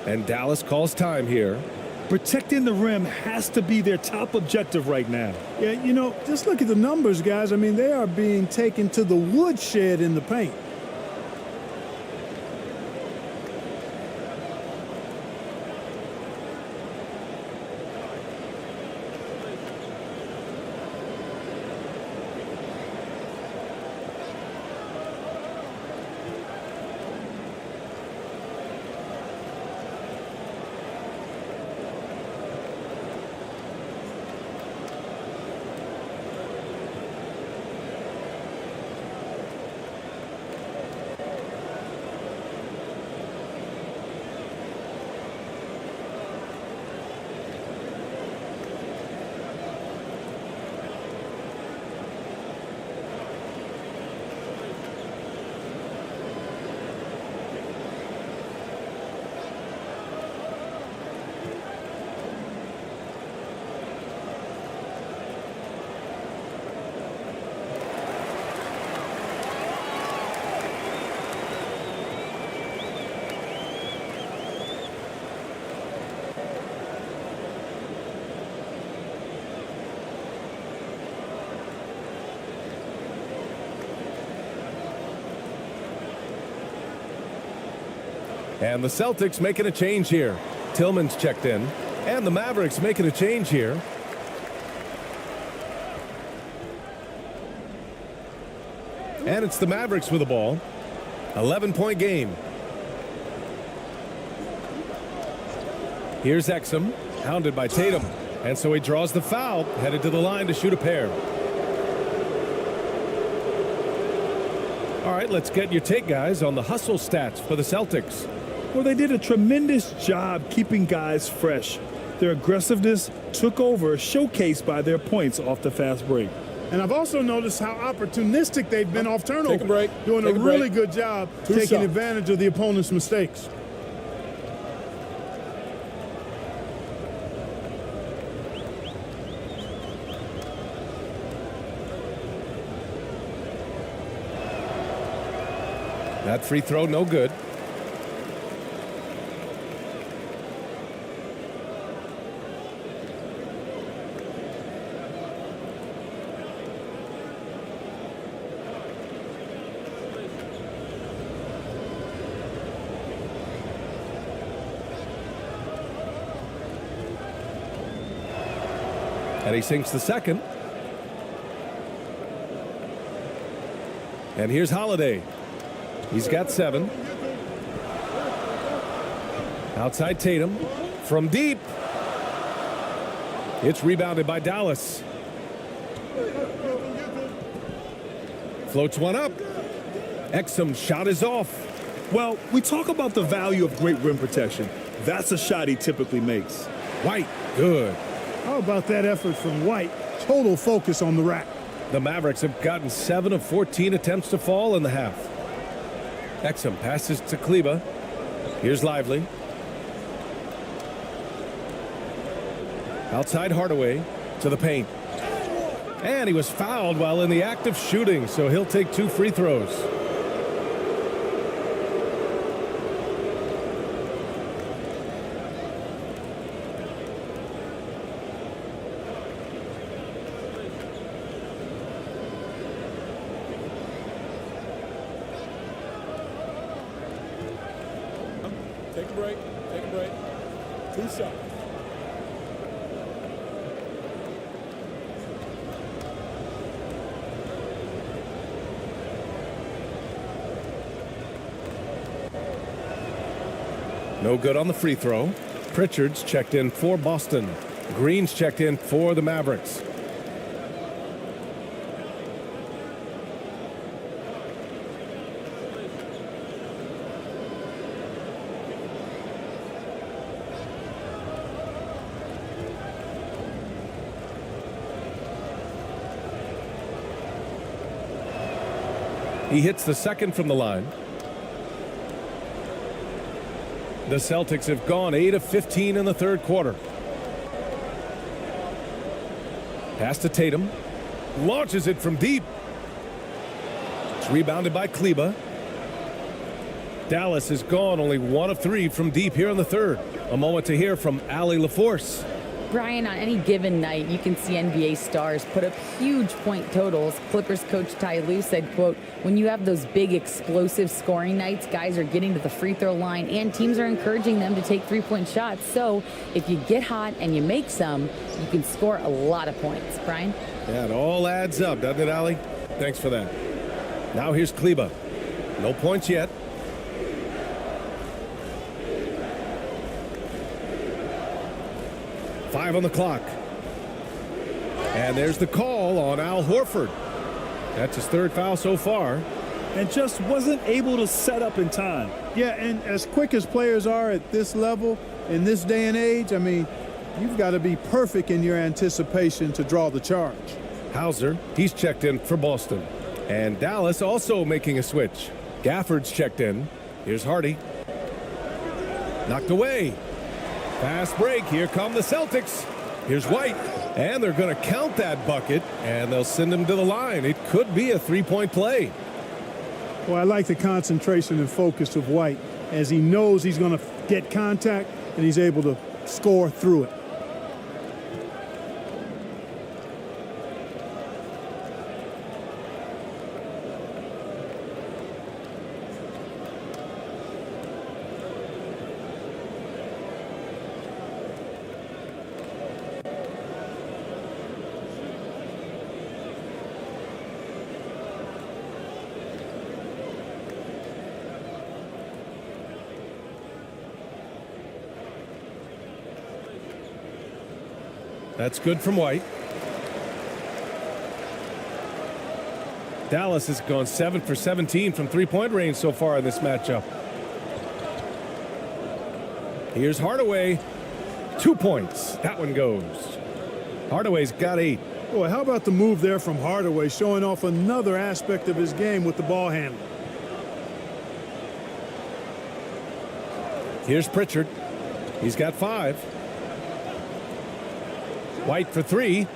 And Dallas calls time here. Protecting the rim has to be their top objective right now. Yeah, you know, just look at the numbers, guys. I mean, they are being taken to the woodshed in the paint. And the Celtics making a change here. Tillman's checked in. And the Mavericks making a change here. And it's the Mavericks with the ball. 11-point game. Here's Exum, hounded by Tatum. And so he draws the foul, headed to the line to shoot a pair. All right, let's get your take, guys, on the hustle stats for the Celtics. Well, they did a tremendous job keeping guys fresh. Their aggressiveness took over, showcased by their points off the fast break. And I've also noticed how opportunistic they've been off turnover. Take a break. Doing Take a a really break. good job Two taking shots. advantage of the opponent's mistakes. That free throw, no good. And he sinks the second. And here's Holiday. He's got 7. Outside Tatum. From deep. It's rebounded by Dallas. Floats one up. Exum's shot is off. Well, we talk about the value of great rim protection. That's a shot he typically makes. White, good. How about that effort from White? Total focus on the rack. The Mavericks have gotten 7 of 14 attempts to fall in the half. Exum passes to Kleba. Here's Lively. Outside Hardaway to the paint. And he was fouled while in the act of shooting, so he'll take 2 free throws. Take a break. Take a break. 2 shots. No good on the free throw. Pritchard's checked in for Boston. Green's checked in for the Mavericks. He hits the second from the line. The Celtics have gone 8 of 15 in the third quarter. Pass to Tatum. Launches it from deep. It's rebounded by Kleba. Dallas has gone only 1 of 3 from deep here in the third. A moment to hear from Allie LaForce. Brian, on any given night, you can see NBA stars put up huge point totals. Clippers coach Ty Lue said, quote, when you have those big explosive scoring nights, guys are getting to the free throw line and teams are encouraging them to take 3-point shots. So if you get hot and you make some, you can score a lot of points. Brian? Yeah, it all adds up, doesn't it, Allie? Thanks for that. Now here's Kleba. No points yet. Five on the clock. And there's the call on Al Horford. That's his 3rd foul so far. And just wasn't able to set up in time. Yeah, and as quick as players are at this level, in this day and age, I mean, you've got to be perfect in your anticipation to draw the charge. Hauser, he's checked in for Boston. And Dallas also making a switch. Gafford's checked in. Here's Hardy. Knocked away. Fast break. Here come the Celtics. Here's White. And they're going to count that bucket, and they'll send him to the line. It could be a 3-point play. Well, I like the concentration and focus of White as he knows he's going to get contact and he's able to score through it. That's good from White. Dallas has gone 7 for 17 from three-point range so far in this matchup. Here's Hardaway. 2 points. That one goes. Hardaway's got 8. Boy, how about the move there from Hardaway, showing off another aspect of his game with the ball handling. Here's Pritchard. He's got 5. White for 3.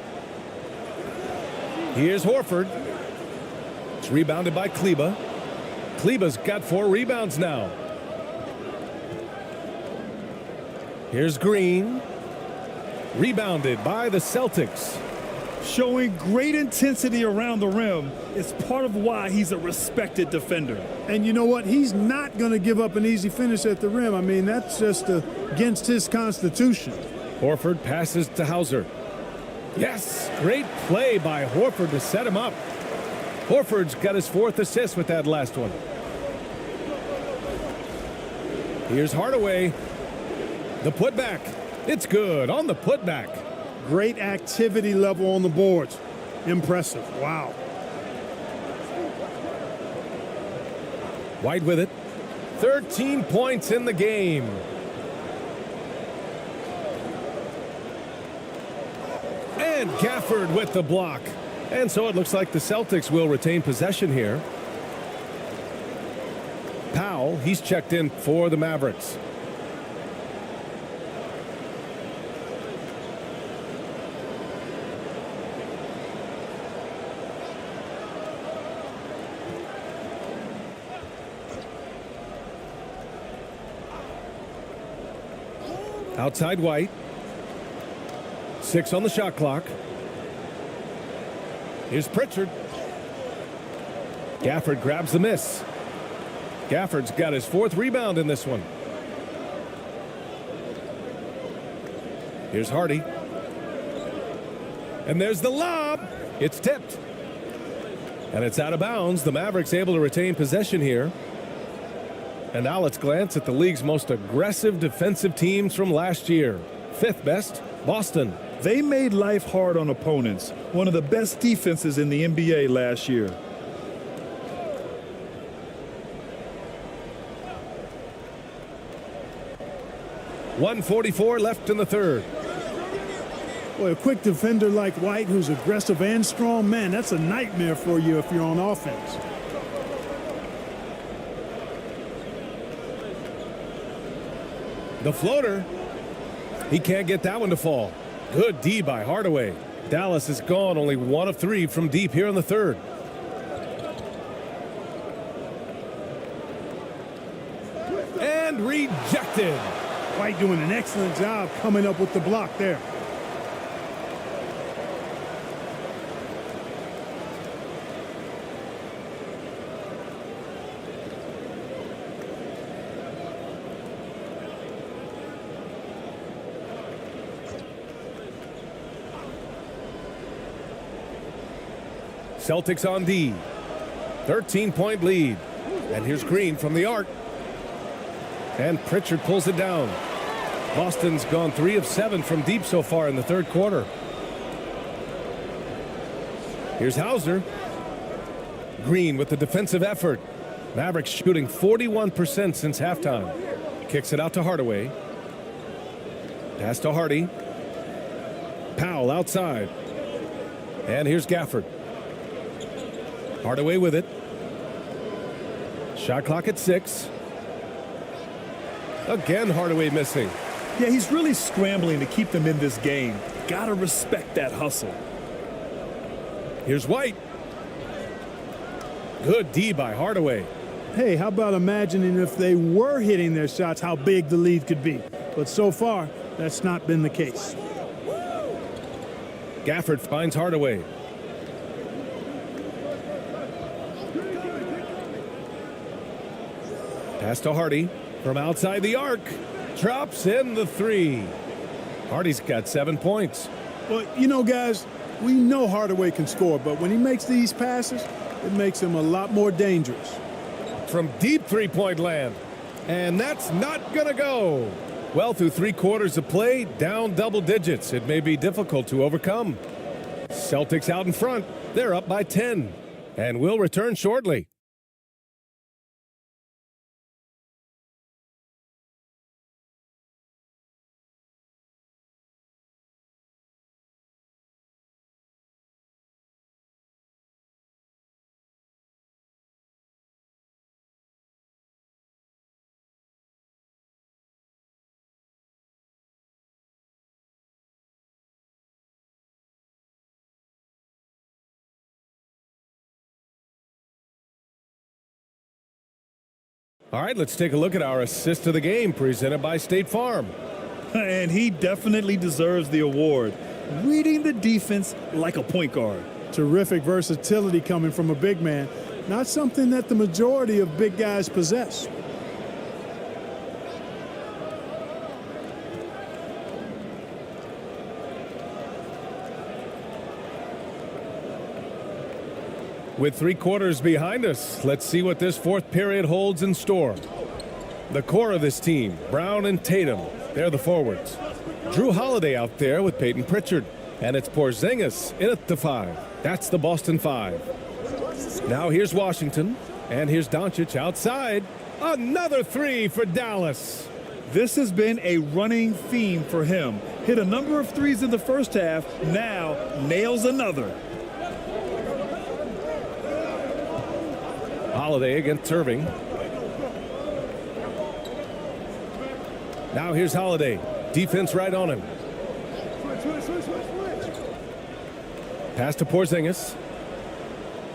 Here's Horford. It's rebounded by Kleba. Kleba's got 4 rebounds now. Here's Green. Rebounded by the Celtics. Showing great intensity around the rim is part of why he's a respected defender. And you know what? He's not going to give up an easy finish at the rim. I mean, that's just against his constitution. Horford passes to Hauser. Yes, great play by Horford to set him up. Horford's got his 4th assist with that last one. Here's Hardaway. The putback. It's good on the putback. Great activity level on the boards. Impressive. Wow. White with it. 13 points in the game. And Gafford with the block. And so it looks like the Celtics will retain possession here. Powell, he's checked in for the Mavericks. Outside White. 6 on the shot clock. Here's Pritchard. Gafford grabs the miss. Gafford's got his 4th rebound in this one. Here's Hardy. And there's the lob. It's tipped. And it's out of bounds. The Mavericks able to retain possession here. And now let's glance at the league's most aggressive defensive teams from last year. 5th best, Boston. They made life hard on opponents. One of the best defenses in the NBA last year. .144 left in the 3rd. Boy, a quick defender like White who's aggressive and strong, man, that's a nightmare for you if you're on offense. The floater. He can't get that one to fall. Good D by Hardaway. Dallas is gone only 1 of 3 from deep here in the 3rd. And rejected. White doing an excellent job coming up with the block there. Celtics on D. 13-point lead. And here's Green from the arc. And Pritchard pulls it down. Boston's gone 3 of 7 from deep so far in the 3rd quarter. Here's Hauser. Green with the defensive effort. Mavericks shooting 41% since halftime. Kicks it out to Hardaway. Pass to Hardy. Powell outside. And here's Gafford. Hardaway with it. Shot clock at 6. Again, Hardaway missing. Yeah, he's really scrambling to keep them in this game. Gotta respect that hustle. Here's White. Good D by Hardaway. Hey, how about imagining if they were hitting their shots, how big the lead could be. But so far, that's not been the case. Gafford finds Hardaway. Pass to Hardy from outside the arc. Drops in the 3. Hardy's got 7 points. Well, you know, guys, we know Hardaway can score, but when he makes these passes, it makes him a lot more dangerous. From deep 3-point land. And that's not going to go. Well, through 3 quarters of play, down double digits. It may be difficult to overcome. Celtics out in front. They're up by 10. And we'll return shortly. All right, let's take a look at our assist of the game presented by State Farm. And he definitely deserves the award. Reading the defense like a point guard. Terrific versatility coming from a big man. Not something that the majority of big guys possess. With 3 quarters behind us, let's see what this 4th period holds in store. The core of this team, Brown and Tatum, they're the forwards. Drew Holiday out there with Peyton Pritchard. And it's Porzingis in at the 5. That's the Boston 5. Now here's Washington. And here's Doncic outside. Another 3 for Dallas. This has been a running theme for him. Hit a number of threes in the first half. Now nails another. Holiday against Irving. Now here's Holiday. Defense right on him. Pass to Porzingis.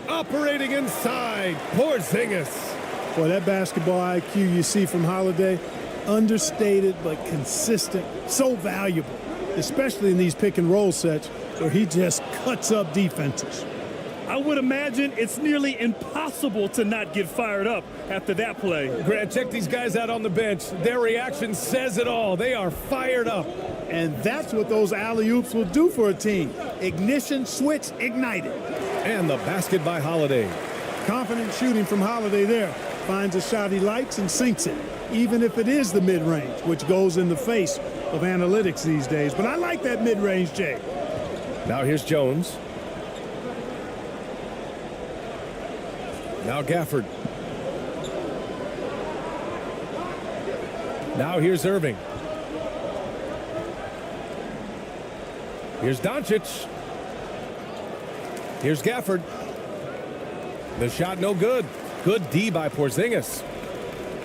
Operating inside. Porzingis. Boy, that basketball IQ you see from Holiday, understated but consistent, so valuable, especially in these pick and roll sets where he just cuts up defenses. I would imagine it's nearly impossible to not get fired up after that play. Grant, check these guys out on the bench. Their reaction says it all. They are fired up. And that's what those alley-oops will do for a team. Ignition, switch, ignited. And the basket by Holiday. Confident shooting from Holiday there. Finds a shot he likes and sinks it, even if it is the mid-range, which goes in the face of analytics these days. But I like that mid-range, Jay. Now here's Jones. Now Gafford. Now here's Irving. Here's Doncic. Here's Gafford. The shot no good. Good D by Porzingis.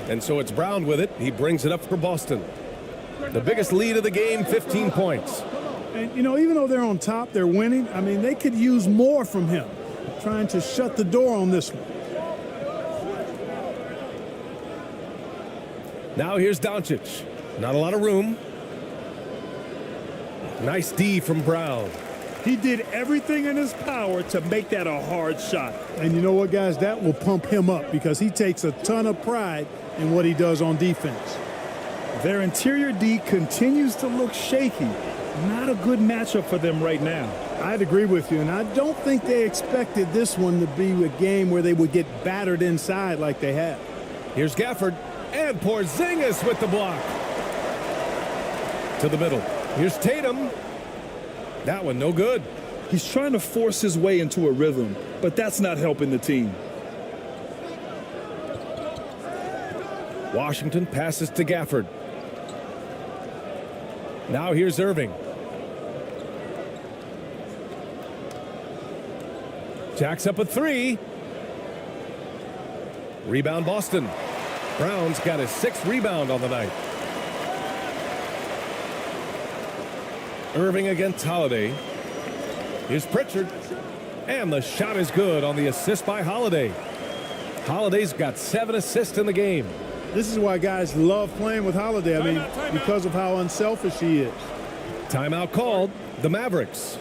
And so it's Brown with it. He brings it up for Boston. The biggest lead of the game, 15 points. And, you know, even though they're on top, they're winning. I mean, they could use more from him. Trying to shut the door on this one. Now here's Doncic. Not a lot of room. Nice D from Brown. He did everything in his power to make that a hard shot. And you know what, guys? That will pump him up because he takes a ton of pride in what he does on defense. Their interior D continues to look shaky. Not a good matchup for them right now. I'd agree with you, and I don't think they expected this one to be a game where they would get battered inside like they have. Here's Gafford. And Porzingis with the block. To the middle. Here's Tatum. That one no good. He's trying to force his way into a rhythm, but that's not helping the team. Washington passes to Gafford. Now here's Irving. Jacks up a 3. Rebound Boston. Brown's got his 6th rebound on the night. Irving against Holiday. Here's Pritchard. And the shot is good on the assist by Holiday. Holiday's got 7 assists in the game. This is why guys love playing with Holiday. I mean, because of how unselfish he is. Timeout called. The Mavericks.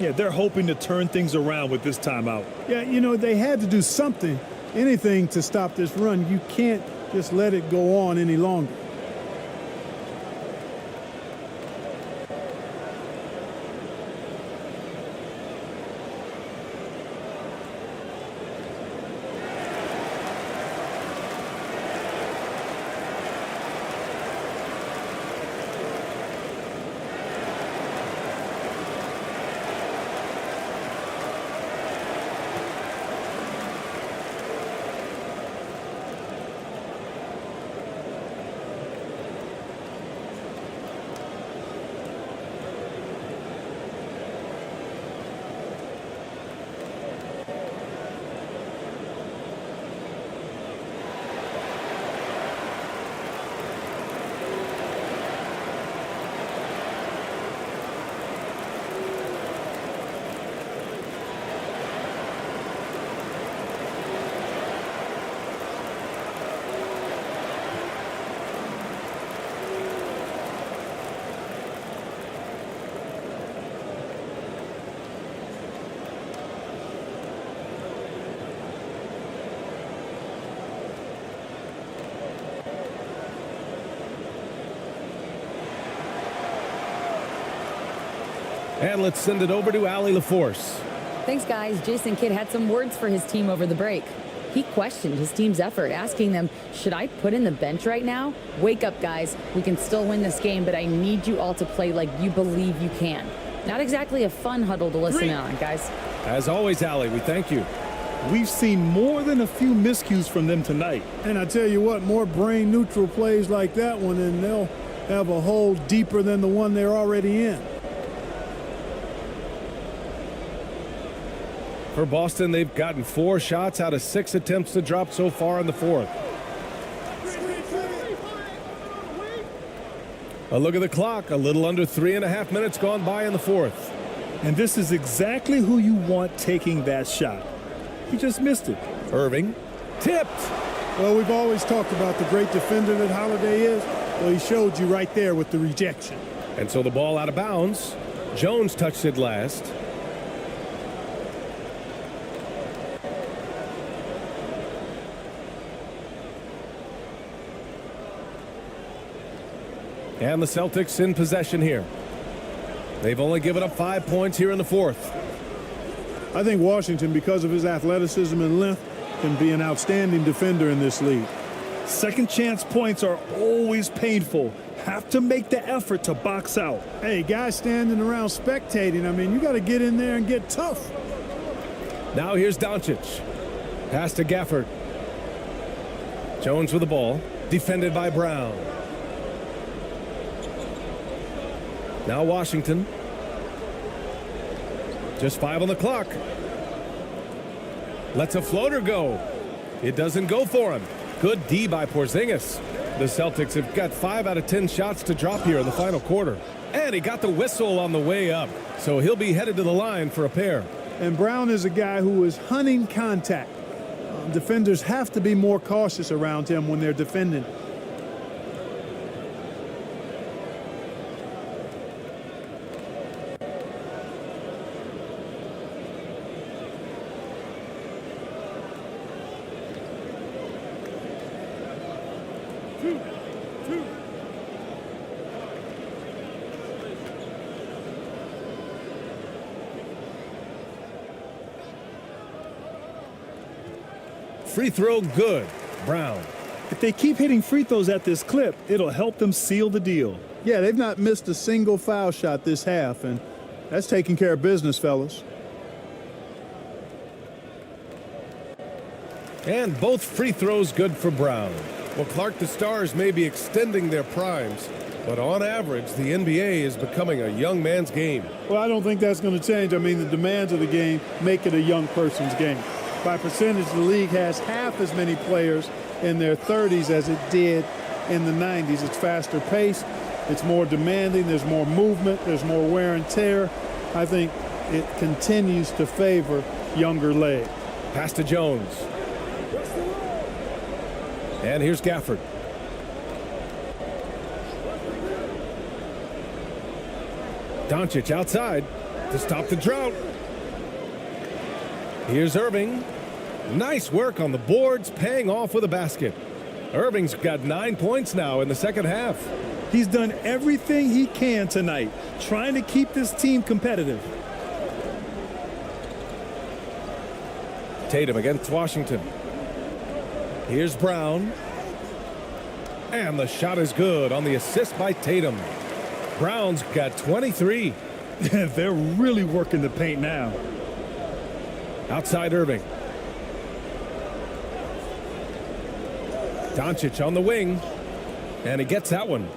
Yeah, they're hoping to turn things around with this timeout. Yeah, you know, they had to do something, anything to stop this run. You can't just let it go on any longer. And let's send it over to Allie LaForce. Thanks, guys. Jason Kidd had some words for his team over the break. He questioned his team's effort, asking them, should I put in the bench right now? Wake up, guys. We can still win this game, but I need you all to play like you believe you can. Not exactly a fun huddle to listen in on, guys. As always, Allie, we thank you. We've seen more than a few miscues from them tonight. And I tell you what, more brain-neutral plays like that one, and they'll have a hole deeper than the one they're already in. For Boston, they've gotten 4 shots out of 6 attempts to drop so far in the fourth. A look at the clock. A little under 3.5 minutes gone by in the fourth. And this is exactly who you want taking that shot. He just missed it. Irving tipped. Well, we've always talked about the great defender that Holiday is. Well, he showed you right there with the rejection. And so the ball out of bounds. Jones touched it last. And the Celtics in possession here. They've only given up 5 points here in the fourth. I think Washington, because of his athleticism and length, can be an outstanding defender in this league. Second chance points are always painful. Have to make the effort to box out. Hey, guys standing around spectating, I mean, you got to get in there and get tough. Now here's Doncic. Pass to Gafford. Jones with the ball. Defended by Brown. Now Washington. Just 5 on the clock. Lets a floater go. It doesn't go for him. Good D by Porzingis. The Celtics have got 5 out of 10 shots to drop here in the final quarter. And he got the whistle on the way up. So he'll be headed to the line for a pair. And Brown is a guy who is hunting contact. Defenders have to be more cautious around him when they're defending. Free throw good. Brown. If they keep hitting free throws at this clip, it'll help them seal the deal. Yeah, they've not missed a single foul shot this half, and that's taking care of business, fellas. And both free throws good for Brown. Well, Clark, the Stars may be extending their primes, but on average, the NBA is becoming a young man's game. Well, I don't think that's going to change. I mean, the demands of the game make it a young person's game. By percentage, the league has half as many players in their 30s as it did in the 90s. It's faster paced, it's more demanding, there's more movement, there's more wear and tear. I think it continues to favor younger legs. Pass to Jones. And here's Gafford. Doncic outside to stop the drought. Here's Irving. Nice work on the boards, paying off with a basket. Irving's got 9 points now in the second half. He's done everything he can tonight, trying to keep this team competitive. Tatum against Washington. Here's Brown. And the shot is good on the assist by Tatum. Brown's got 23. They're really working the paint now. Outside Irving. Doncic on the wing. And he gets that one.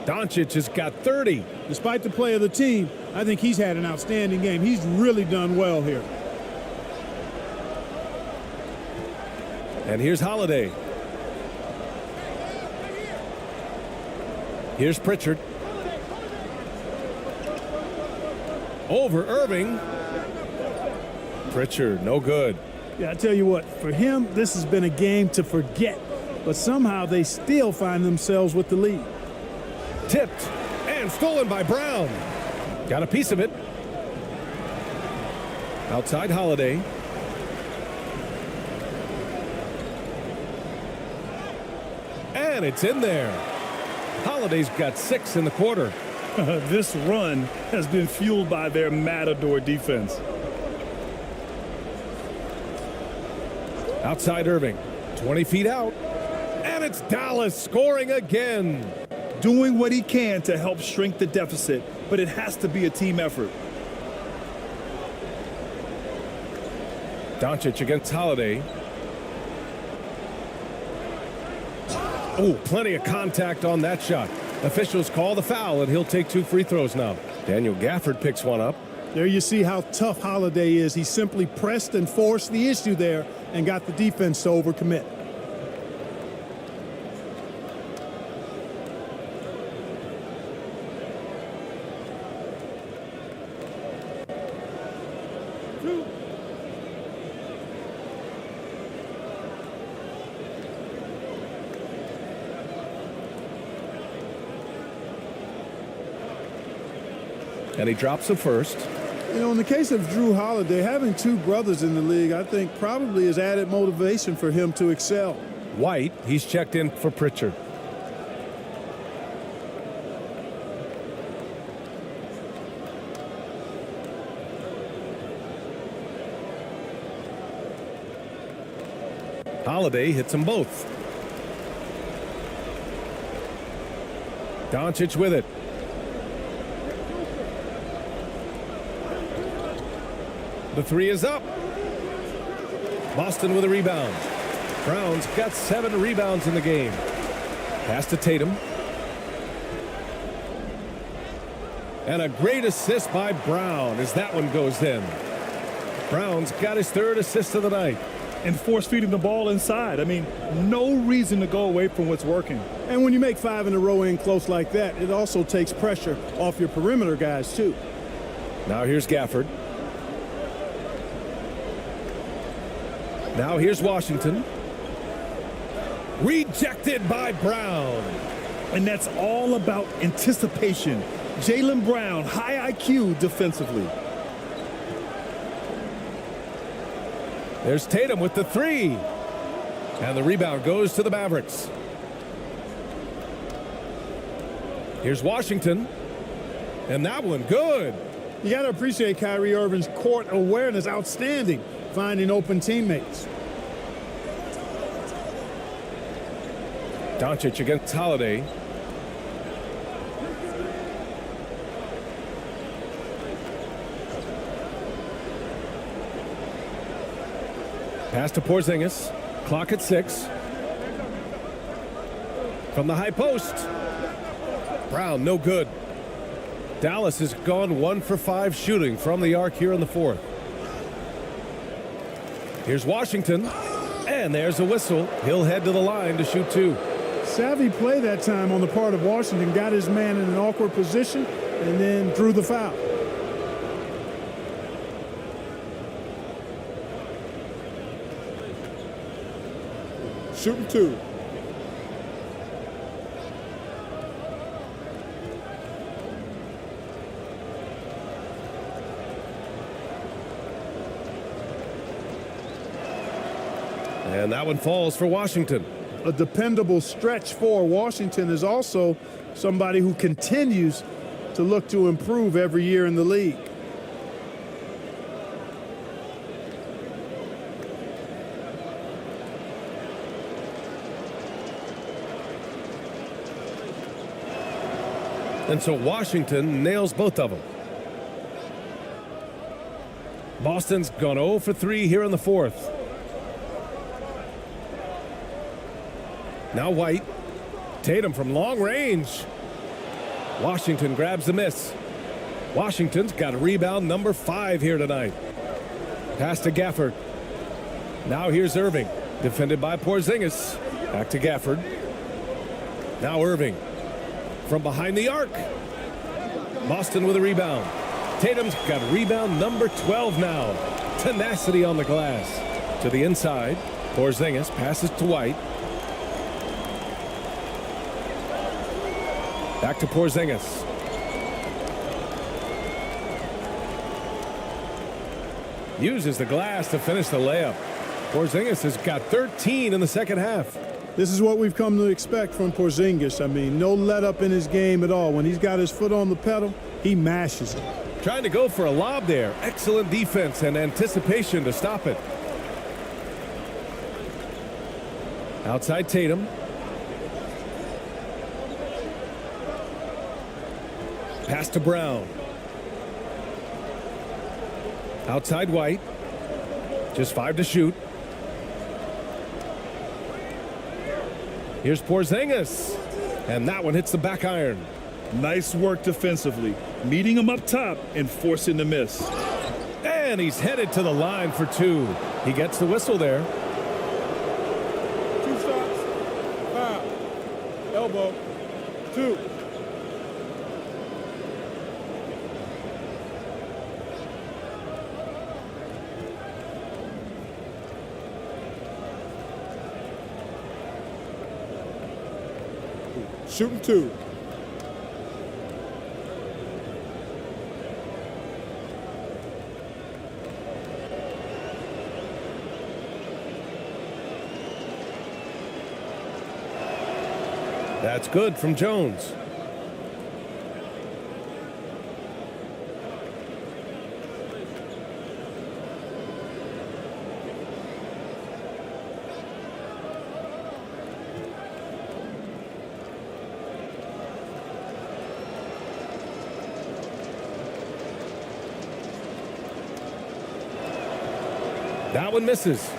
Doncic has got 30. Despite the play of the team, I think he's had an outstanding game. He's really done well here. And here's Holiday. Here's Pritchard. Over Irving. Pritchard, no good. Yeah, I tell you what, for him, this has been a game to forget. But somehow they still find themselves with the lead. Tipped and stolen by Brown. Got a piece of it. Outside Holiday. And it's in there. Holiday's got 6 in the quarter. This run has been fueled by their Matador defense. Outside Irving, 20 feet out. And it's Dallas scoring again. Doing what he can to help shrink the deficit, but it has to be a team effort. Doncic against Holiday. Oh, plenty of contact on that shot. Officials call the foul, and he'll take 2 free throws now. Daniel Gafford picks one up. There you see how tough Holiday is. He simply pressed and forced the issue there and got the defense to overcommit. And he drops the first. You know, in the case of Drew Holiday, having 2 brothers in the league, I think probably is added motivation for him to excel. White, he's checked in for Pritchard. Holiday hits them both. Doncic with it. The 3 is up. Boston with a rebound. Brown's got 7 rebounds in the game. Pass to Tatum. And a great assist by Brown as that one goes in. Brown's got his 3rd assist of the night. And force feeding the ball inside. I mean, no reason to go away from what's working. And when you make 5 in a row in close like that, it also takes pressure off your perimeter guys, too. Now here's Gafford. Now here's Washington. Rejected by Brown. And that's all about anticipation. Jaylen Brown, high IQ defensively. There's Tatum with the 3. And the rebound goes to the Mavericks. Here's Washington. And that one good. You got to appreciate Kyrie Irving's court awareness. Outstanding. Finding open teammates. Doncic against Holiday. Pass to Porzingis. Clock at 6. From the high post. Brown, no good. Dallas has gone 1 for 5 shooting from the arc here in the 4th. Here's Washington. And there's a whistle. He'll head to the line to shoot 2. Savvy play that time on the part of Washington. Got his man in an awkward position and then drew the foul. Shooting 2. And that one falls for Washington. A dependable stretch for Washington is also somebody who continues to look to improve every year in the league. And so Washington nails both of them. Boston's gone 0 for 3 here in the 4th. Now White. Tatum from long range. Washington grabs the miss. Washington's got a rebound number 5 here tonight. Pass to Gafford. Now here's Irving. Defended by Porzingis. Back to Gafford. Now Irving. From behind the arc. Boston with a rebound. Tatum's got rebound number 12 now. Tenacity on the glass. To the inside. Porzingis passes to White. Back to Porzingis. Uses the glass to finish the layup. Porzingis has got 13 in the second half. This is what we've come to expect from Porzingis. I mean, no let up in his game at all. When he's got his foot on the pedal, he mashes it. Trying to go for a lob there. Excellent defense and anticipation to stop it. Outside Tatum. Pass to Brown. Outside White. Just 5 to shoot. Here's Porzingis. And that one hits the back iron. Nice work defensively, meeting him up top and forcing the miss. And he's headed to the line for 2. He gets the whistle there. 2 shots. Foul. Elbow. 2. Shooting 2. That's good from Jones. That one misses.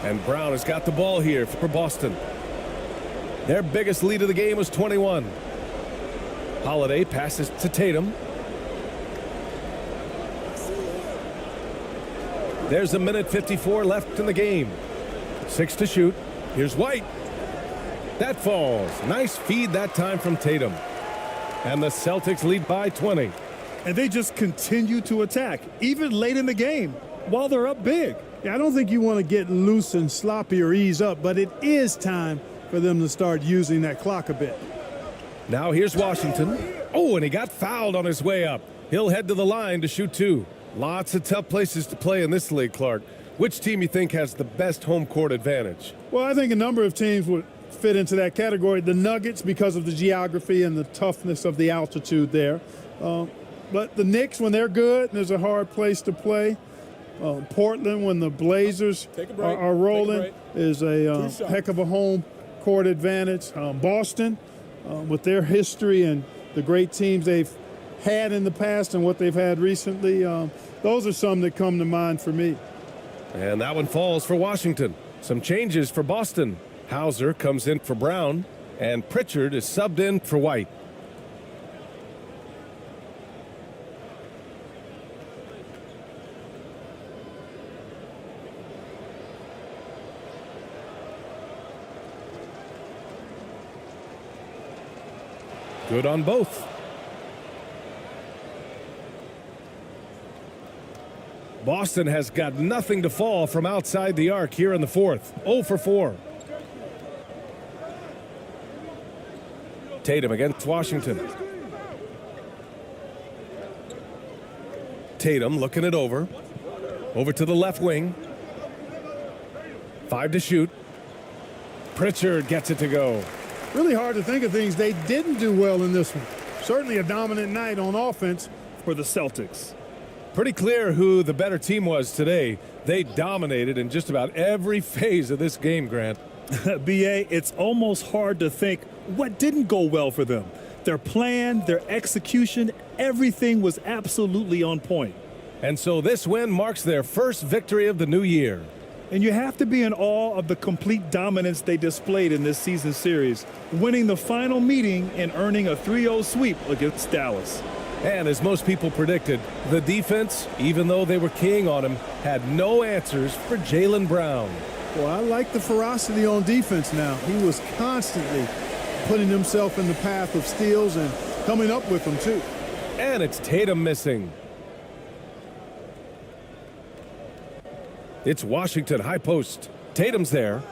And Brown has got the ball here for Boston. Their biggest lead of the game was 21. Holiday passes to Tatum. There's a minute 54 left in the game. 6 to shoot. Here's White. That falls. Nice feed that time from Tatum. And the Celtics lead by 20. And they just continue to attack, even late in the game, while they're up big. Yeah, I don't think you want to get loose and sloppy or ease up, but it is time for them to start using that clock a bit. Now here's Washington. Oh, and he got fouled on his way up. He'll head to the line to shoot 2. Lots of tough places to play in this league, Clark. Which team you think has the best home court advantage? Well, I think a number of teams would fit into that category. The Nuggets, because of the geography and the toughness of the altitude there. But the Knicks, when they're good, there's a hard place to play. Portland, when the Blazers are rolling, is a heck of a home court advantage. Boston, with their history and the great teams they've had in the past and what they've had recently, those are some that come to mind for me. And that one falls for Washington. Some changes for Boston. Hauser comes in for Brown, and Pritchard is subbed in for White. Good on both. Boston has got nothing to fall from outside the arc here in the 4th. 0 for 4. Tatum against Washington. Tatum looking it over. Over to the left wing. 5 to shoot. Pritchard gets it to go. Really hard to think of things they didn't do well in this one. Certainly a dominant night on offense for the Celtics. Pretty clear who the better team was today. They dominated in just about every phase of this game, Grant. B.A., it's almost hard to think what didn't go well for them. Their plan, their execution, everything was absolutely on point. And so this win marks their first victory of the new year. And you have to be in awe of the complete dominance they displayed in this season series, winning the final meeting and earning a 3-0 sweep against Dallas. And as most people predicted, the defense, even though they were keying on him, had no answers for Jaylen Brown. Well, I like the ferocity on defense now. He was constantly putting himself in the path of steals and coming up with them, too. And it's Tatum missing. It's Washington high post. Tatum's there.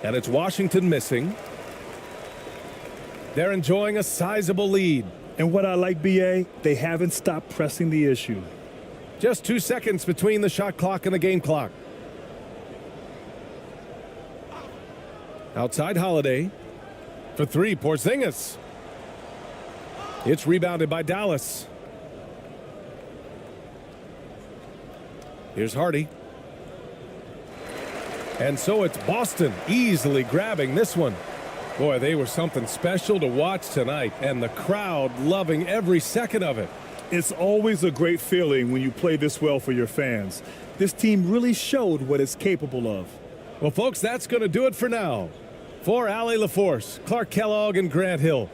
And it's Washington missing. They're enjoying a sizable lead. And what I like, B.A., they haven't stopped pressing the issue. Just 2 seconds between the shot clock and the game clock. Outside Holiday. For three, Porzingis. It's rebounded by Dallas. Here's Hardy. And so it's Boston easily grabbing this one. Boy, they were something special to watch tonight, and the crowd loving every second of it. It's always a great feeling when you play this well for your fans. This team really showed what it's capable of. Well, folks, that's going to do it for now. For Allie LaForce, Clark Kellogg, and Grant Hill,